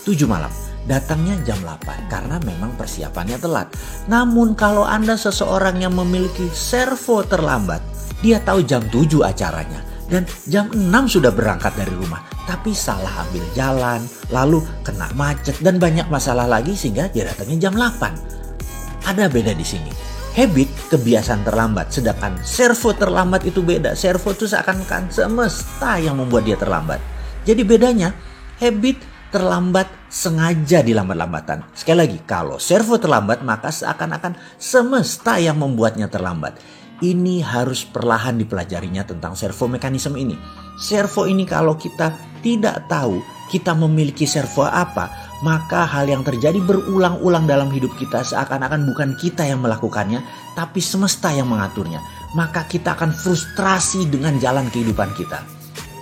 7 malam, datangnya jam 8 karena memang persiapannya telat. Namun kalau Anda seseorang yang memiliki servo terlambat, dia tahu jam 7 acaranya dan jam 6 sudah berangkat dari rumah, tapi salah ambil jalan, lalu kena macet dan banyak masalah lagi sehingga dia datangnya jam 8. Ada beda di sini. Habit, kebiasaan terlambat, sedangkan servo terlambat itu beda. Servo itu seakan-akan semesta yang membuat dia terlambat. Jadi bedanya, habit terlambat sengaja dilambat-lambatan. Sekali lagi, kalau servo terlambat maka seakan-akan semesta yang membuatnya terlambat. Ini harus perlahan dipelajarinya tentang servomekanisme ini. Servo ini kalau kita tidak tahu kita memiliki servo apa, maka hal yang terjadi berulang-ulang dalam hidup kita seakan-akan bukan kita yang melakukannya, tapi semesta yang mengaturnya. Maka kita akan frustrasi dengan jalan kehidupan kita.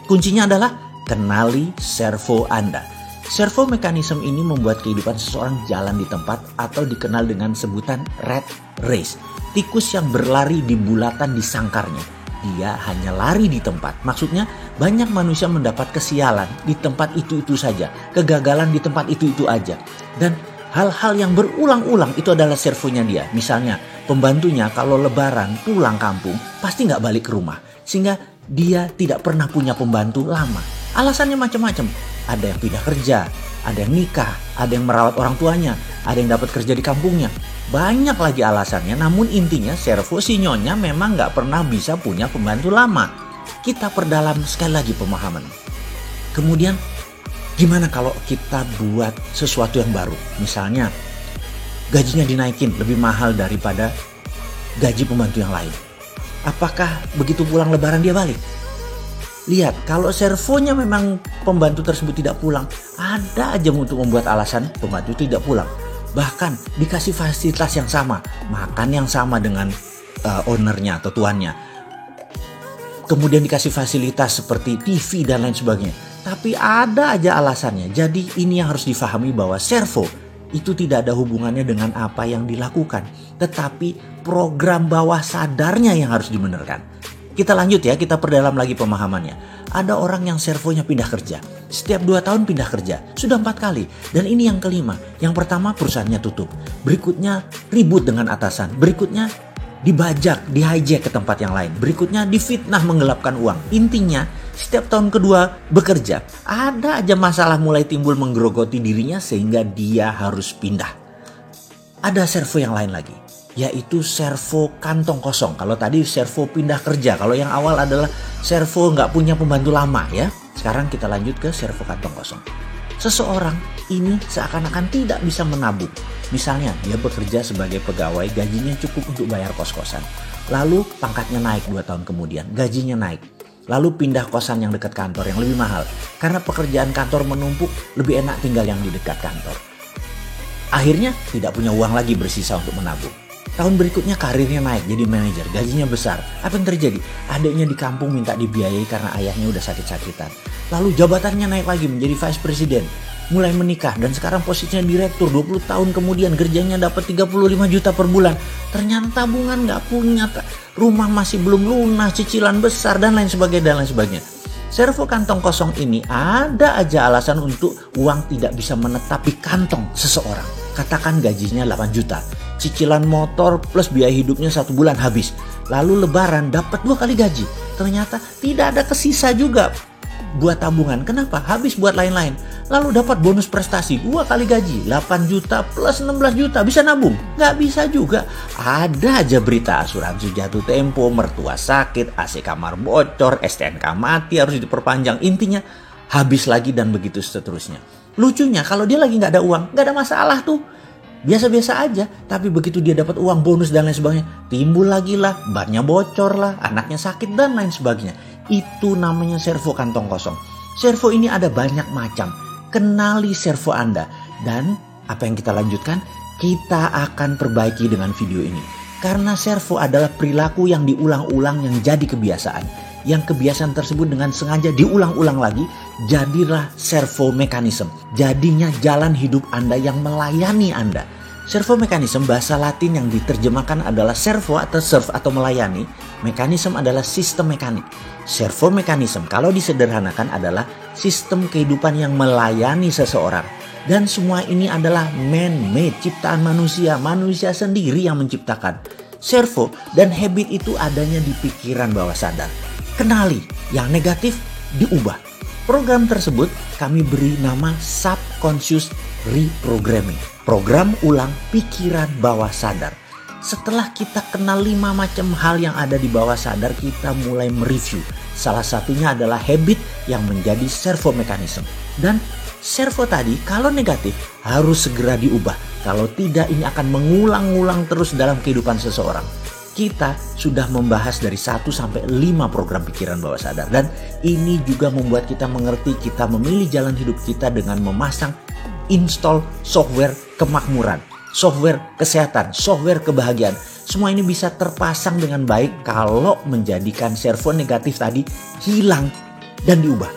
Kuncinya adalah kenali servo Anda. Servomekanisme ini membuat kehidupan seseorang jalan di tempat atau dikenal dengan sebutan rat race. Tikus yang berlari di bulatan di sangkarnya. Dia hanya lari di tempat. Maksudnya banyak manusia mendapat kesialan di tempat itu-itu saja. Kegagalan di tempat itu-itu aja. Dan hal-hal yang berulang-ulang itu adalah servonya dia. Misalnya pembantunya kalau lebaran pulang kampung pasti gak balik ke rumah. Sehingga dia tidak pernah punya pembantu lama. Alasannya macam-macam. Ada yang pindah kerja, ada yang nikah, ada yang merawat orang tuanya, ada yang dapat kerja di kampungnya. Banyak lagi alasannya, namun intinya servo si nyonya memang gak pernah bisa punya pembantu lama. Kita perdalam sekali lagi pemahaman. Kemudian gimana kalau kita buat sesuatu yang baru? Misalnya gajinya dinaikin lebih mahal daripada gaji pembantu yang lain. Apakah begitu pulang lebaran dia balik? Lihat, kalau servonya memang pembantu tersebut tidak pulang, ada aja untuk membuat alasan pembantu tidak pulang. Bahkan dikasih fasilitas yang sama, makan yang sama dengan ownernya atau tuannya. Kemudian dikasih fasilitas seperti TV dan lain sebagainya. Tapi ada aja alasannya. Jadi ini yang harus difahami bahwa servo itu tidak ada hubungannya dengan apa yang dilakukan. Tetapi program bawah sadarnya yang harus dibenarkan. Kita lanjut ya, kita perdalam lagi pemahamannya. Ada orang yang servonya pindah kerja. Setiap 2 tahun pindah kerja. Sudah 4 kali. Dan ini yang kelima. Yang pertama perusahaannya tutup. Berikutnya ribut dengan atasan. Berikutnya dibajak, di-hijack ke tempat yang lain. Berikutnya difitnah menggelapkan uang. Intinya setiap tahun kedua bekerja. Ada aja masalah mulai timbul menggerogoti dirinya sehingga dia harus pindah. Ada servo yang lain lagi. Yaitu servo kantong kosong. Kalau tadi servo pindah kerja. Kalau yang awal adalah servo nggak punya pembantu lama ya. Sekarang kita lanjut ke servo kantong kosong. Seseorang ini seakan-akan tidak bisa menabung. Misalnya dia bekerja sebagai pegawai, gajinya cukup untuk bayar kos-kosan. Lalu pangkatnya naik 2 tahun kemudian, gajinya naik. Lalu pindah kosan yang dekat kantor yang lebih mahal. Karena pekerjaan kantor menumpuk, lebih enak tinggal yang di dekat kantor. Akhirnya tidak punya uang lagi bersisa untuk menabung. Tahun berikutnya karirnya naik jadi manajer, gajinya besar. Apa yang terjadi? Adiknya di kampung minta dibiayai karena ayahnya udah sakit-sakitan. Lalu jabatannya naik lagi menjadi vice president. Mulai menikah dan sekarang posisinya direktur. 20 tahun kemudian kerjanya dapat 35 juta per bulan. Ternyata tabungan gak punya, rumah masih belum lunas, cicilan besar dan lain sebagainya. Servo kantong kosong ini ada aja alasan untuk uang tidak bisa menetap di kantong seseorang. Katakan gajinya 8 juta. Cicilan motor plus biaya hidupnya 1 bulan habis. Lalu lebaran dapat 2 kali gaji. Ternyata tidak ada kesisa juga buat tabungan. Kenapa? Habis buat lain-lain. Lalu dapat bonus prestasi 2 kali gaji, 8 juta plus 16 juta. Bisa nabung? Nggak bisa juga. Ada aja berita asuransi jatuh tempo, mertua sakit, AC kamar bocor, STNK mati harus diperpanjang. Intinya habis lagi dan begitu seterusnya. Lucunya kalau dia lagi nggak ada uang, nggak ada masalah tuh. Biasa-biasa aja, tapi begitu dia dapat uang bonus dan lain sebagainya, timbul lagi lah, bannya bocor lah, anaknya sakit dan lain sebagainya. Itu namanya servo kantong kosong. Servo ini ada banyak macam. Kenali servo Anda. Dan apa yang kita lanjutkan? Kita akan perbaiki dengan video ini. Karena servo adalah perilaku yang diulang-ulang yang jadi kebiasaan. Yang kebiasaan tersebut dengan sengaja diulang-ulang lagi, jadilah servo mekanisme. Jadinya jalan hidup Anda yang melayani Anda. Servo mekanisme bahasa Latin yang diterjemahkan adalah servo atau serve atau melayani. Mekanisme adalah sistem mekanik. Servo mekanisme kalau disederhanakan adalah sistem kehidupan yang melayani seseorang. Dan semua ini adalah man-made, ciptaan manusia. Manusia sendiri yang menciptakan. Servo dan habit itu adanya di pikiran bawah sadar. Kenali, yang negatif diubah. Program tersebut kami beri nama subconscious reprogramming. Program ulang pikiran bawah sadar. Setelah kita kenal 5 macam hal yang ada di bawah sadar, kita mulai mereview. Salah satunya adalah habit yang menjadi servo mekanisme. Dan servo tadi kalau negatif harus segera diubah. Kalau tidak ini akan mengulang-ulang terus dalam kehidupan seseorang. Kita sudah membahas dari 1 sampai 5 program pikiran bawah sadar. Dan ini juga membuat kita mengerti kita memilih jalan hidup kita dengan memasang install software kemakmuran, software kesehatan, software kebahagiaan. Semua ini bisa terpasang dengan baik kalau menjadikan servo negatif tadi hilang dan diubah.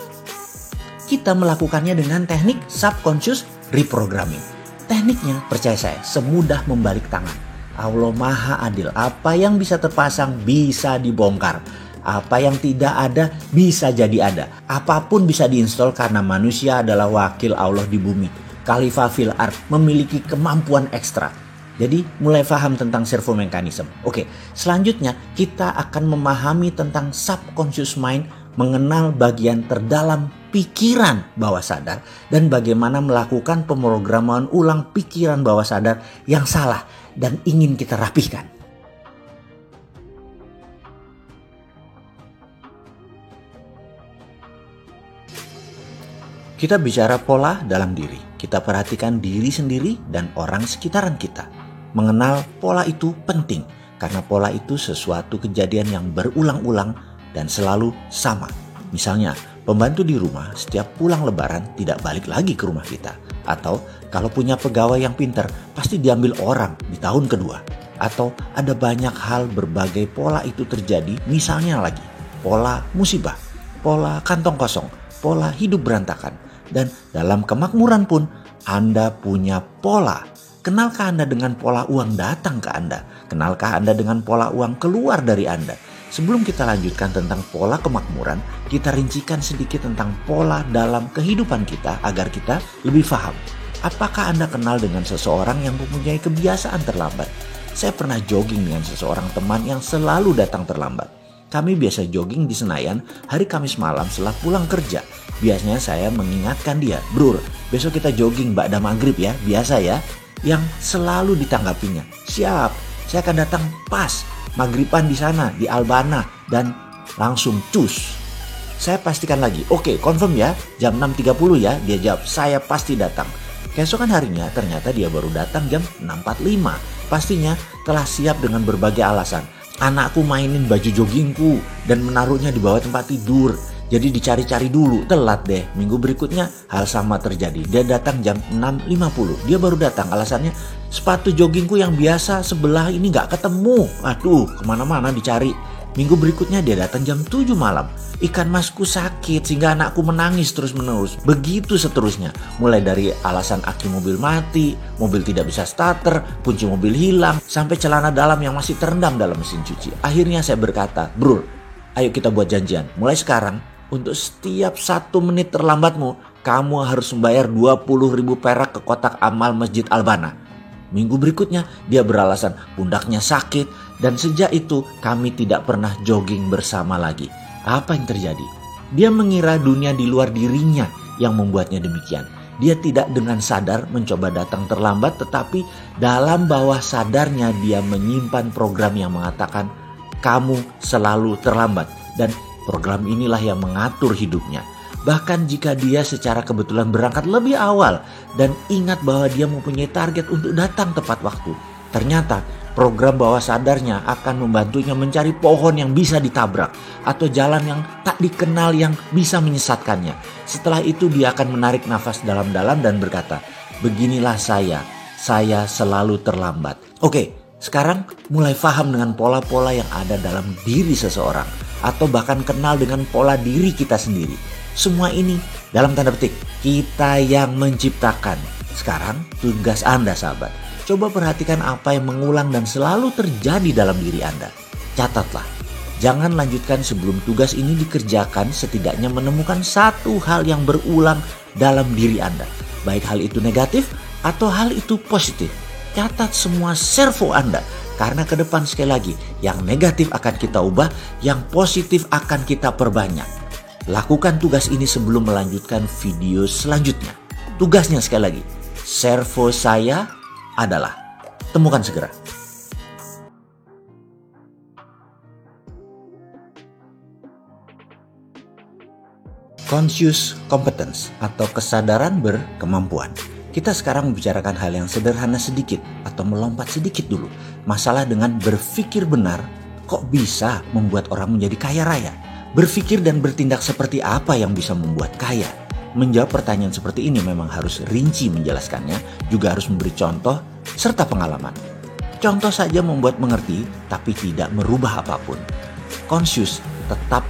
Kita melakukannya dengan teknik subconscious reprogramming. Tekniknya, percaya saya, semudah membalik tangan. Allah Maha Adil. Apa yang bisa terpasang bisa dibongkar. Apa yang tidak ada bisa jadi ada. Apapun bisa diinstal karena manusia adalah wakil Allah di bumi. Khalifah fil ard, memiliki kemampuan ekstra. Jadi mulai paham tentang servo mekanisme. Oke, selanjutnya kita akan memahami tentang subconscious mind, mengenal bagian terdalam pikiran bawah sadar dan bagaimana melakukan pemrograman ulang pikiran bawah sadar yang salah dan ingin kita rapihkan. Kita bicara pola dalam diri. Kita perhatikan diri sendiri dan orang sekitaran kita. Mengenal pola itu penting karena pola itu sesuatu kejadian yang berulang-ulang dan selalu sama. Misalnya, pembantu di rumah setiap pulang lebaran tidak balik lagi ke rumah kita. Atau kalau punya pegawai yang pintar pasti diambil orang di tahun kedua. Atau ada banyak hal berbagai pola itu terjadi, misalnya lagi pola musibah, pola kantong kosong, pola hidup berantakan. Dan dalam kemakmuran pun Anda punya pola. Kenalkah Anda dengan pola uang datang ke Anda? Kenalkah Anda dengan pola uang keluar dari Anda? Sebelum kita lanjutkan tentang pola kemakmuran, kita rincikan sedikit tentang pola dalam kehidupan kita agar kita lebih paham. Apakah Anda kenal dengan seseorang yang mempunyai kebiasaan terlambat? Saya pernah jogging dengan seseorang teman yang selalu datang terlambat. Kami biasa jogging di Senayan hari Kamis malam setelah pulang kerja. Biasanya saya mengingatkan dia, "Bro, besok kita jogging ba'da maghrib ya, biasa ya." Yang selalu ditanggapinya, "Siap, saya akan datang pas maghriban di sana, di Albana." Dan langsung cus. Saya pastikan lagi, "Oke, confirm ya, jam 6.30 ya." Dia jawab, "Saya pasti datang." Keesokan harinya ternyata dia baru datang jam 6.45. Pastinya telah siap dengan berbagai alasan. "Anakku mainin baju joggingku dan menaruhnya di bawah tempat tidur. Jadi dicari-cari dulu, telat deh." Minggu berikutnya hal sama terjadi. Dia datang jam 6.50. Dia baru datang, alasannya sepatu joggingku yang biasa sebelah ini gak ketemu. Aduh, kemana-mana dicari. Minggu berikutnya dia datang jam 7 malam. "Ikan masku sakit sehingga anakku menangis terus-menerus." Begitu seterusnya. Mulai dari alasan aki mobil mati, mobil tidak bisa starter, kunci mobil hilang, sampai celana dalam yang masih terendam dalam mesin cuci. Akhirnya saya berkata, "Bro, ayo kita buat janjian. Mulai sekarang, untuk setiap 1 menit terlambatmu, kamu harus membayar 20.000 perak ke kotak amal Masjid Albana." Minggu berikutnya dia beralasan pundaknya sakit dan sejak itu kami tidak pernah jogging bersama lagi. Apa yang terjadi? Dia mengira dunia di luar dirinya yang membuatnya demikian. Dia tidak dengan sadar mencoba datang terlambat, tetapi dalam bawah sadarnya dia menyimpan program yang mengatakan kamu selalu terlambat. Dan program inilah yang mengatur hidupnya. Bahkan jika dia secara kebetulan berangkat lebih awal dan ingat bahwa dia mempunyai target untuk datang tepat waktu, ternyata program bawah sadarnya akan membantunya mencari pohon yang bisa ditabrak atau jalan yang tak dikenal yang bisa menyesatkannya. Setelah itu dia akan menarik nafas dalam-dalam dan berkata, beginilah saya selalu terlambat. Oke, sekarang mulai paham dengan pola-pola yang ada dalam diri seseorang atau bahkan kenal dengan pola diri kita sendiri. Semua ini dalam tanda petik kita yang menciptakan. Sekarang tugas Anda sahabat. Coba perhatikan apa yang mengulang dan selalu terjadi dalam diri Anda. Catatlah. Jangan lanjutkan sebelum tugas ini dikerjakan, setidaknya menemukan satu hal yang berulang dalam diri Anda. Baik hal itu negatif atau hal itu positif. Catat semua servo Anda. Karena ke depan sekali lagi, yang negatif akan kita ubah, yang positif akan kita perbanyak. Lakukan tugas ini sebelum melanjutkan video selanjutnya. Tugasnya sekali lagi, servo saya adalah, temukan segera. Conscious competence atau kesadaran berkemampuan. Kita sekarang membicarakan hal yang sederhana sedikit atau melompat sedikit dulu. Masalah dengan berpikir benar, kok bisa membuat orang menjadi kaya raya? Berpikir dan bertindak seperti apa yang bisa membuat kaya? Menjawab pertanyaan seperti ini memang harus rinci menjelaskannya, juga harus memberi contoh serta pengalaman. Contoh saja membuat mengerti, tapi tidak merubah apapun. Conscious tetap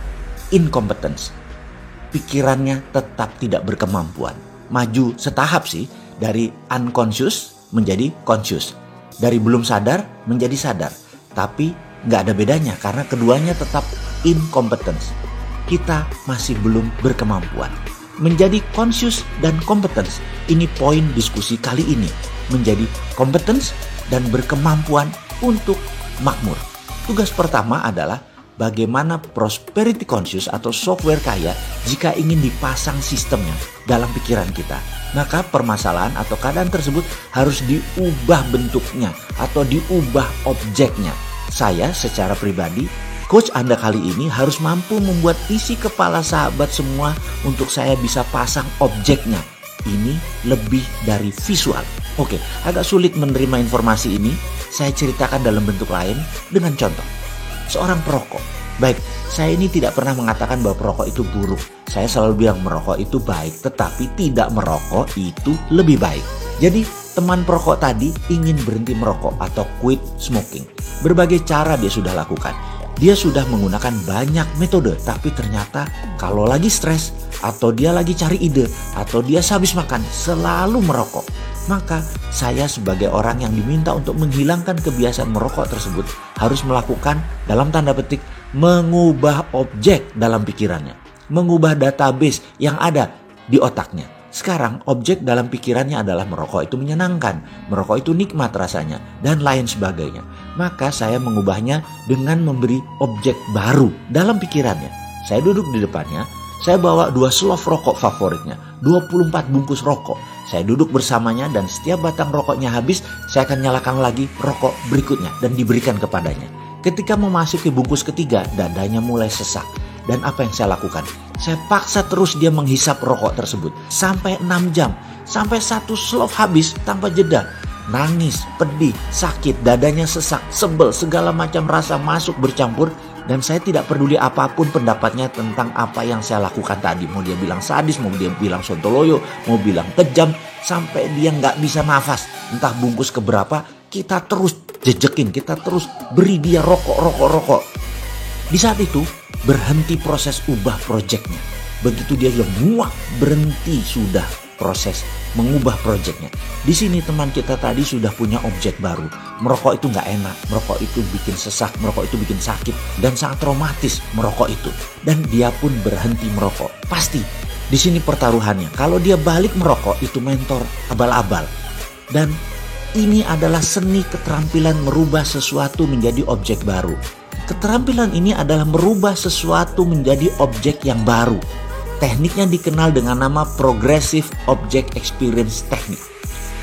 incompetence. Pikirannya tetap tidak berkemampuan. Maju setahap sih, dari unconscious menjadi conscious. Dari belum sadar menjadi sadar. Tapi nggak ada bedanya karena keduanya tetap incompetence. Kita masih belum berkemampuan. Menjadi conscious dan competence, ini poin diskusi kali ini. Menjadi competence dan berkemampuan untuk makmur. Tugas pertama adalah bagaimana prosperity conscious atau software kaya jika ingin dipasang sistemnya dalam pikiran kita. Maka permasalahan atau keadaan tersebut harus diubah bentuknya atau diubah objeknya. Saya secara pribadi, coach Anda kali ini harus mampu membuat isi kepala sahabat semua untuk saya bisa pasang objeknya. Ini lebih dari visual. Oke, agak sulit menerima informasi ini. Saya ceritakan dalam bentuk lain dengan contoh. Seorang perokok. Baik, saya ini tidak pernah mengatakan bahwa perokok itu buruk. Saya selalu bilang merokok itu baik, tetapi tidak merokok itu lebih baik. Jadi teman perokok tadi ingin berhenti merokok atau quit smoking. Berbagai cara dia sudah lakukan. Dia sudah menggunakan banyak metode, tapi ternyata kalau lagi stres atau dia lagi cari ide atau dia sehabis makan selalu merokok. Maka saya sebagai orang yang diminta untuk menghilangkan kebiasaan merokok tersebut harus melakukan dalam tanda petik mengubah objek dalam pikirannya. Mengubah database yang ada di otaknya. Sekarang objek dalam pikirannya adalah merokok itu menyenangkan, merokok itu nikmat rasanya, dan lain sebagainya. Maka saya mengubahnya dengan memberi objek baru dalam pikirannya. Saya duduk di depannya, saya bawa 2 slov rokok favoritnya, 24 bungkus rokok. Saya duduk bersamanya dan setiap batang rokoknya habis, saya akan nyalakan lagi rokok berikutnya dan diberikan kepadanya. Ketika memasuki bungkus ketiga, dadanya mulai sesak. Dan apa yang saya lakukan? Saya paksa terus dia menghisap rokok tersebut sampai 6 jam. Sampai 1 slov habis tanpa jeda. Nangis, pedih, sakit, dadanya sesak, sebel, segala macam rasa masuk bercampur. Dan saya tidak peduli apapun pendapatnya tentang apa yang saya lakukan tadi. Mau dia bilang sadis, mau dia bilang sontoloyo, mau bilang kejam. Sampai dia nggak bisa nafas. Entah bungkus keberapa, kita terus jejekin, kita terus beri dia rokok. Di saat itu berhenti proses ubah proyeknya. Begitu dia bilang muak, berhenti sudah proses mengubah proyeknya. Di sini teman kita tadi sudah punya objek baru. Merokok itu nggak enak, merokok itu bikin sesak, merokok itu bikin sakit dan sangat traumatis merokok itu. Dan dia pun berhenti merokok. Pasti di sini pertaruhannya. Kalau dia balik merokok itu mentor abal-abal. Dan ini adalah seni keterampilan merubah sesuatu menjadi objek baru. Keterampilan ini adalah merubah sesuatu menjadi objek yang baru. Tekniknya dikenal dengan nama Progressive Object Experience Technique.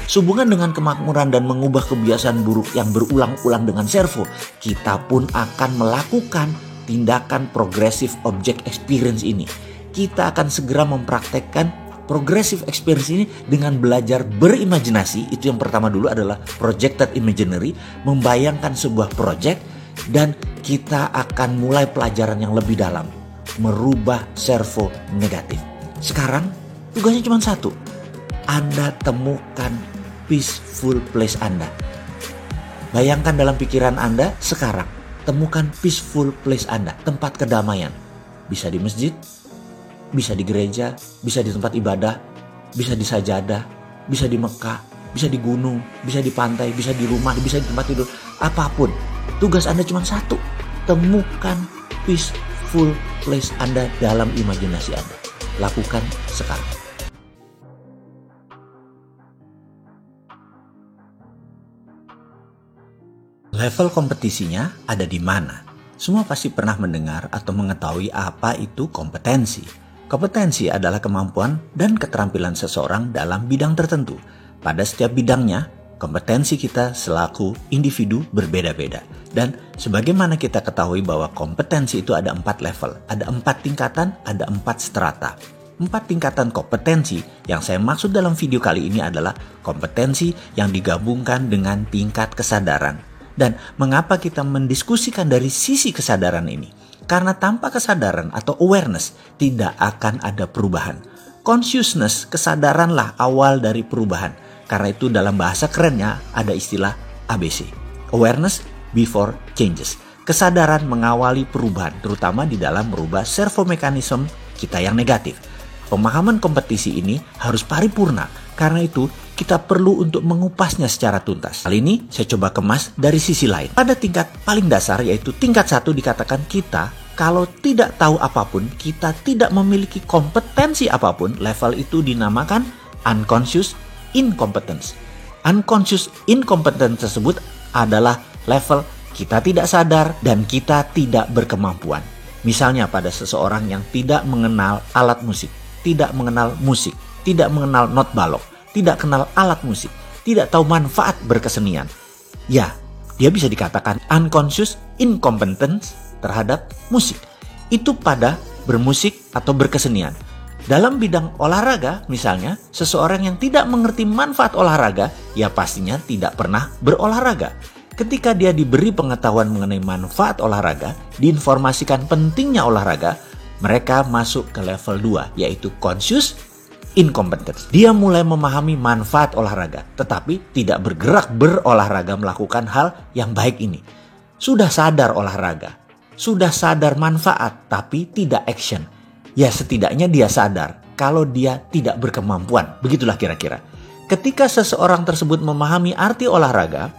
Sehubungan dengan kemakmuran dan mengubah kebiasaan buruk yang berulang-ulang dengan servo, kita pun akan melakukan tindakan Progressive Object Experience ini. Kita akan segera mempraktekkan Progressive Experience ini dengan belajar berimajinasi. Itu yang pertama dulu adalah Projected Imaginary, membayangkan sebuah project, dan kita akan mulai pelajaran yang lebih dalam, merubah servo negatif. Sekarang tugasnya cuma satu. Anda temukan peaceful place Anda. Bayangkan dalam pikiran Anda sekarang, temukan peaceful place Anda, tempat kedamaian. Bisa di masjid, bisa di gereja, bisa di tempat ibadah, bisa di sajadah, bisa di Mekah, bisa di gunung, bisa di pantai, bisa di rumah, bisa di tempat tidur, apapun. Tugas Anda cuma satu, temukan peaceful place Anda dalam imajinasi Anda. Lakukan sekarang. Level kompetisinya ada di mana? Semua pasti pernah mendengar atau mengetahui apa itu kompetensi. Kompetensi adalah kemampuan dan keterampilan seseorang dalam bidang tertentu. Pada setiap bidangnya, kompetensi kita selaku individu berbeda-beda. Dan sebagaimana kita ketahui bahwa kompetensi itu ada 4 level, ada 4 tingkatan, ada 4 strata. 4 tingkatan kompetensi yang saya maksud dalam video kali ini adalah kompetensi yang digabungkan dengan tingkat kesadaran. Dan mengapa kita mendiskusikan dari sisi kesadaran ini? Karena tanpa kesadaran atau awareness tidak akan ada perubahan. Consciousness, kesadaranlah awal dari perubahan. Karena itu dalam bahasa kerennya ada istilah ABC. Awareness before changes. Kesadaran mengawali perubahan, terutama di dalam merubah servo mekanisme kita yang negatif. Pemahaman kompetisi ini harus paripurna. Karena itu kita perlu untuk mengupasnya secara tuntas. Kali ini saya coba kemas dari sisi lain. Pada tingkat paling dasar, yaitu tingkat 1, dikatakan kita kalau tidak tahu apapun, kita tidak memiliki kompetensi apapun. Level itu dinamakan unconscious incompetence. Unconscious incompetence tersebut adalah level kita tidak sadar dan kita tidak berkemampuan. Misalnya pada seseorang yang tidak mengenal alat musik, tidak mengenal musik, tidak mengenal not balok, tidak kenal alat musik, tidak tahu manfaat berkesenian. Ya, dia bisa dikatakan unconscious incompetence terhadap musik. Itu pada bermusik atau berkesenian. Dalam bidang olahraga misalnya, seseorang yang tidak mengerti manfaat olahraga, ya pastinya tidak pernah berolahraga. Ketika dia diberi pengetahuan mengenai manfaat olahraga, diinformasikan pentingnya olahraga, mereka masuk ke level 2, yaitu conscious incompetence. Dia mulai memahami manfaat olahraga, tetapi tidak bergerak berolahraga melakukan hal yang baik ini. Sudah sadar olahraga, sudah sadar manfaat, tapi tidak action. Ya setidaknya dia sadar kalau dia tidak berkemampuan. Begitulah kira-kira. Ketika seseorang tersebut memahami arti olahraga,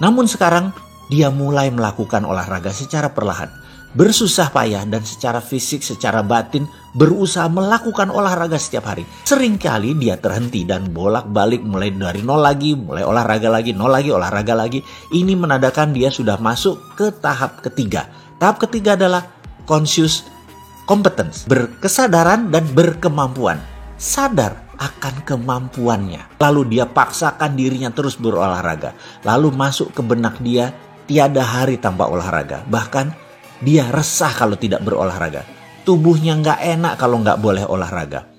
namun sekarang dia mulai melakukan olahraga secara perlahan. Bersusah payah dan secara fisik, secara batin berusaha melakukan olahraga setiap hari. Seringkali dia terhenti dan bolak-balik mulai dari nol lagi, mulai olahraga lagi, nol lagi, olahraga lagi. Ini menandakan dia sudah masuk ke tahap ketiga. Tahap ketiga adalah conscious competence, berkesadaran dan berkemampuan. Sadar akan kemampuannya. Lalu dia paksakan dirinya terus berolahraga. Lalu masuk ke benak dia tiada hari tanpa olahraga. Bahkan dia resah kalau tidak berolahraga. Tubuhnya nggak enak kalau nggak boleh olahraga.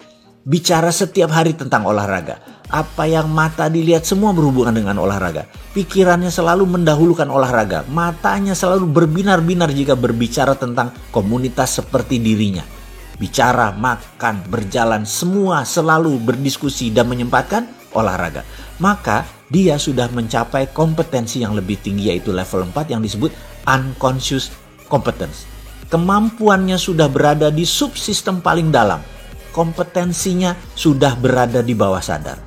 Bicara setiap hari tentang olahraga. Apa yang mata dilihat semua berhubungan dengan olahraga. Pikirannya selalu mendahulukan olahraga. Matanya selalu berbinar-binar jika berbicara tentang komunitas seperti dirinya. Bicara, makan, berjalan, semua selalu berdiskusi dan menyempatkan olahraga. Maka dia sudah mencapai kompetensi yang lebih tinggi, yaitu level 4 yang disebut unconscious competence. Kemampuannya sudah berada di subsistem paling dalam. Kompetensinya sudah berada di bawah sadar.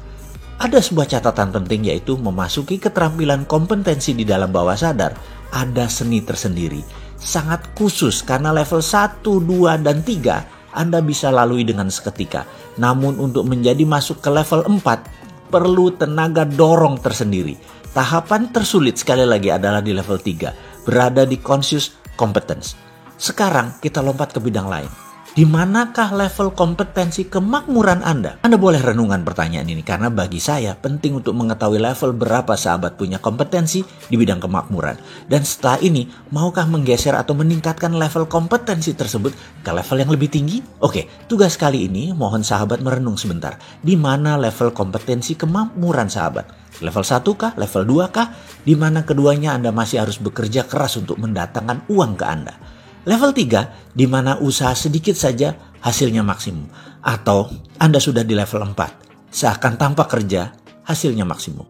Ada sebuah catatan penting, yaitu memasuki keterampilan kompetensi di dalam bawah sadar. Ada seni tersendiri. Sangat khusus karena level 1, 2, dan 3 Anda bisa lalui dengan seketika. Namun untuk menjadi masuk ke level 4 perlu tenaga dorong tersendiri. Tahapan tersulit sekali lagi adalah di level 3. Berada di conscious competence. Sekarang kita lompat ke bidang lain. Di manakah level kompetensi kemakmuran Anda? Anda boleh renungan pertanyaan ini karena bagi saya penting untuk mengetahui level berapa sahabat punya kompetensi di bidang kemakmuran. Dan setelah ini, maukah menggeser atau meningkatkan level kompetensi tersebut ke level yang lebih tinggi? Oke, tugas kali ini mohon sahabat merenung sebentar. Di mana level kompetensi kemakmuran sahabat? Level 1 kah? Level 2 kah? Di mana keduanya Anda masih harus bekerja keras untuk mendatangkan uang ke Anda. Level 3, di mana usaha sedikit saja hasilnya maksimum. Atau Anda sudah di level 4, seakan tanpa kerja hasilnya maksimum.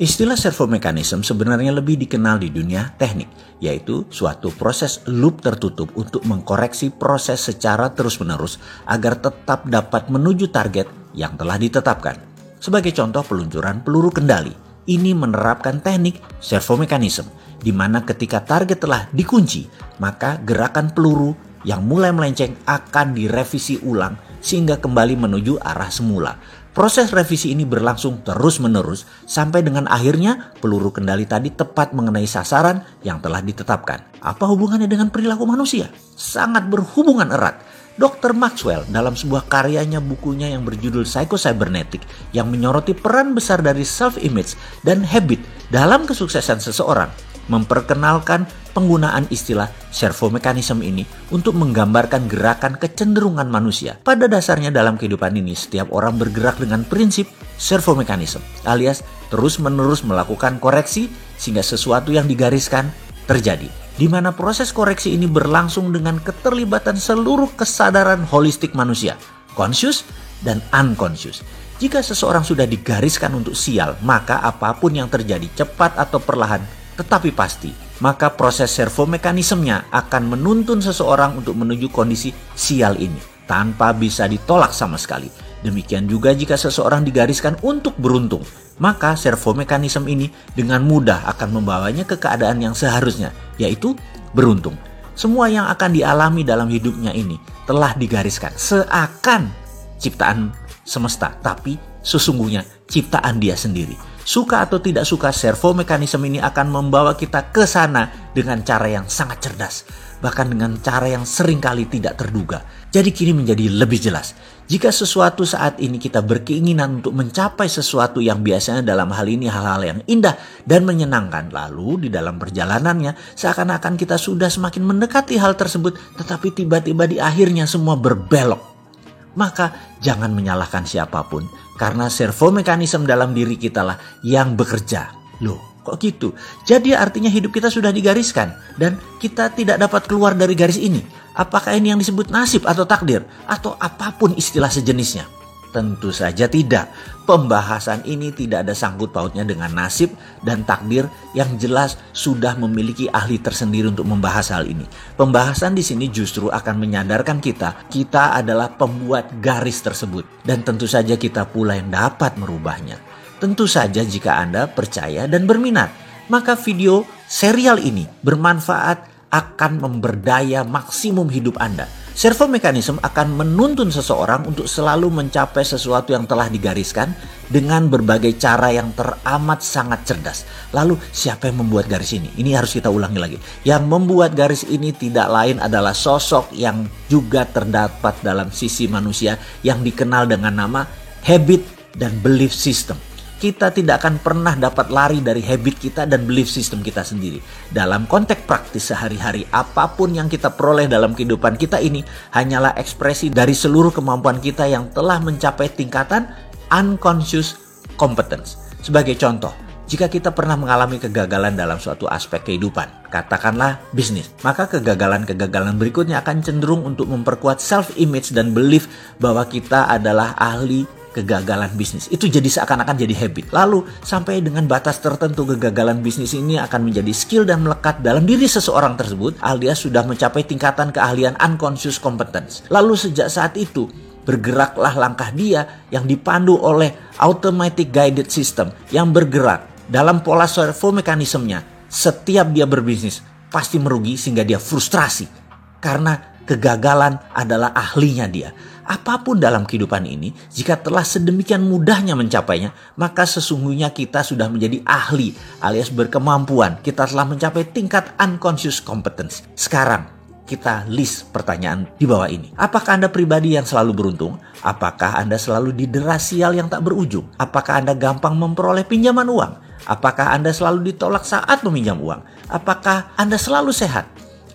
Istilah servo mechanism sebenarnya lebih dikenal di dunia teknik, yaitu suatu proses loop tertutup untuk mengkoreksi proses secara terus-menerus agar tetap dapat menuju target yang telah ditetapkan. Sebagai contoh peluncuran peluru kendali, ini menerapkan teknik servo mechanism, di mana ketika target telah dikunci, maka gerakan peluru yang mulai melenceng akan direvisi ulang sehingga kembali menuju arah semula. Proses revisi ini berlangsung terus-menerus sampai dengan akhirnya peluru kendali tadi tepat mengenai sasaran yang telah ditetapkan. Apa hubungannya dengan perilaku manusia? Sangat berhubungan erat. Dr. Maxwell dalam sebuah karyanya bukunya yang berjudul Psycho-Cybernetic yang menyoroti peran besar dari self-image dan habit dalam kesuksesan seseorang memperkenalkan penggunaan istilah servo mechanism ini untuk menggambarkan gerakan kecenderungan manusia. Pada dasarnya dalam kehidupan ini setiap orang bergerak dengan prinsip servo mechanism alias terus-menerus melakukan koreksi sehingga sesuatu yang digariskan terjadi. Di mana proses koreksi ini berlangsung dengan keterlibatan seluruh kesadaran holistik manusia, conscious dan unconscious. Jika seseorang sudah digariskan untuk sial, maka apapun yang terjadi cepat atau perlahan, tetapi pasti, maka proses servo mekanismenya akan menuntun seseorang untuk menuju kondisi sial ini, tanpa bisa ditolak sama sekali. Demikian juga jika seseorang digariskan untuk beruntung, maka servo mekanisme ini dengan mudah akan membawanya ke keadaan yang seharusnya, yaitu beruntung. Semua yang akan dialami dalam hidupnya ini telah digariskan seakan ciptaan semesta, tapi sesungguhnya ciptaan dia sendiri. Suka atau tidak suka, servo mekanisme ini akan membawa kita ke sana dengan cara yang sangat cerdas, bahkan dengan cara yang seringkali tidak terduga. Jadi kini menjadi lebih jelas. Jika sesuatu saat ini kita berkeinginan untuk mencapai sesuatu yang biasanya dalam hal ini hal-hal yang indah dan menyenangkan, lalu di dalam perjalanannya seakan-akan kita sudah semakin mendekati hal tersebut, tetapi tiba-tiba di akhirnya semua berbelok. Maka jangan menyalahkan siapapun, karena servo mekanisme dalam diri kita lah yang bekerja. Loh, kok gitu? Jadi artinya hidup kita sudah digariskan dan kita tidak dapat keluar dari garis ini. Apakah ini yang disebut nasib atau takdir atau apapun istilah sejenisnya? Tentu saja tidak. Pembahasan ini tidak ada sangkut pautnya dengan nasib dan takdir, yang jelas sudah memiliki ahli tersendiri untuk membahas hal ini. Pembahasan di sini justru akan menyadarkan kita adalah pembuat garis tersebut, dan tentu saja kita pula yang dapat merubahnya. Tentu saja jika Anda percaya dan berminat, maka video serial ini bermanfaat, akan memberdaya maksimum hidup Anda. Servo mekanisme akan menuntun seseorang untuk selalu mencapai sesuatu yang telah digariskan dengan berbagai cara yang teramat sangat cerdas. Lalu siapa yang membuat garis ini? Ini harus kita ulangi lagi. Yang membuat garis ini tidak lain adalah sosok yang juga terdapat dalam sisi manusia yang dikenal dengan nama habit dan belief system. Kita tidak akan pernah dapat lari dari habit kita dan belief system kita sendiri. Dalam konteks praktis sehari-hari, apapun yang kita peroleh dalam kehidupan kita ini hanyalah ekspresi dari seluruh kemampuan kita yang telah mencapai tingkatan unconscious competence. Sebagai contoh, jika kita pernah mengalami kegagalan dalam suatu aspek kehidupan, katakanlah bisnis, maka kegagalan-kegagalan berikutnya akan cenderung untuk memperkuat self-image dan belief bahwa kita adalah ahli kegagalan bisnis. Itu jadi seakan-akan jadi habit. Lalu sampai dengan batas tertentu kegagalan bisnis ini akan menjadi skill dan melekat dalam diri seseorang tersebut alias sudah mencapai tingkatan keahlian unconscious competence. Lalu sejak saat itu bergeraklah langkah dia yang dipandu oleh automatic guided system yang bergerak dalam pola servo mekanismenya. Setiap dia berbisnis pasti merugi sehingga dia frustrasi karena Kegagalan adalah ahlinya dia. Apapun dalam kehidupan ini, jika telah sedemikian mudahnya mencapainya, maka sesungguhnya kita sudah menjadi ahli alias berkemampuan. Kita telah mencapai tingkat unconscious competence. Sekarang, kita list pertanyaan di bawah ini. Apakah Anda pribadi yang selalu beruntung? Apakah Anda selalu didera sial yang tak berujung? Apakah Anda gampang memperoleh pinjaman uang? Apakah Anda selalu ditolak saat meminjam uang? Apakah Anda selalu sehat?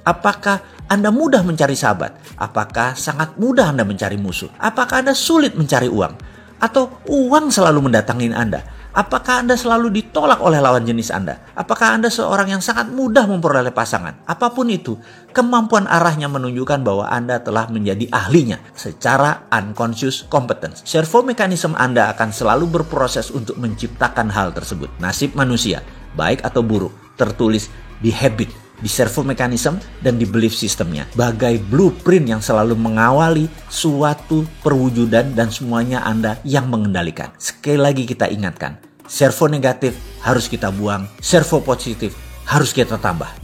Apakah Anda mudah mencari sahabat? Apakah sangat mudah Anda mencari musuh? Apakah Anda sulit mencari uang? Atau uang selalu mendatangi Anda? Apakah Anda selalu ditolak oleh lawan jenis Anda? Apakah Anda seorang yang sangat mudah memperoleh pasangan? Apapun itu, kemampuan arahnya menunjukkan bahwa Anda telah menjadi ahlinya secara unconscious competence. Servo mekanisme Anda akan selalu berproses untuk menciptakan hal tersebut. Nasib manusia, baik atau buruk, tertulis di habit, di servo mekanisme, dan di belief systemnya. Bagai blueprint yang selalu mengawali suatu perwujudan dan semuanya Anda yang mengendalikan. Sekali lagi kita ingatkan, servo negatif harus kita buang, servo positif harus kita tambah.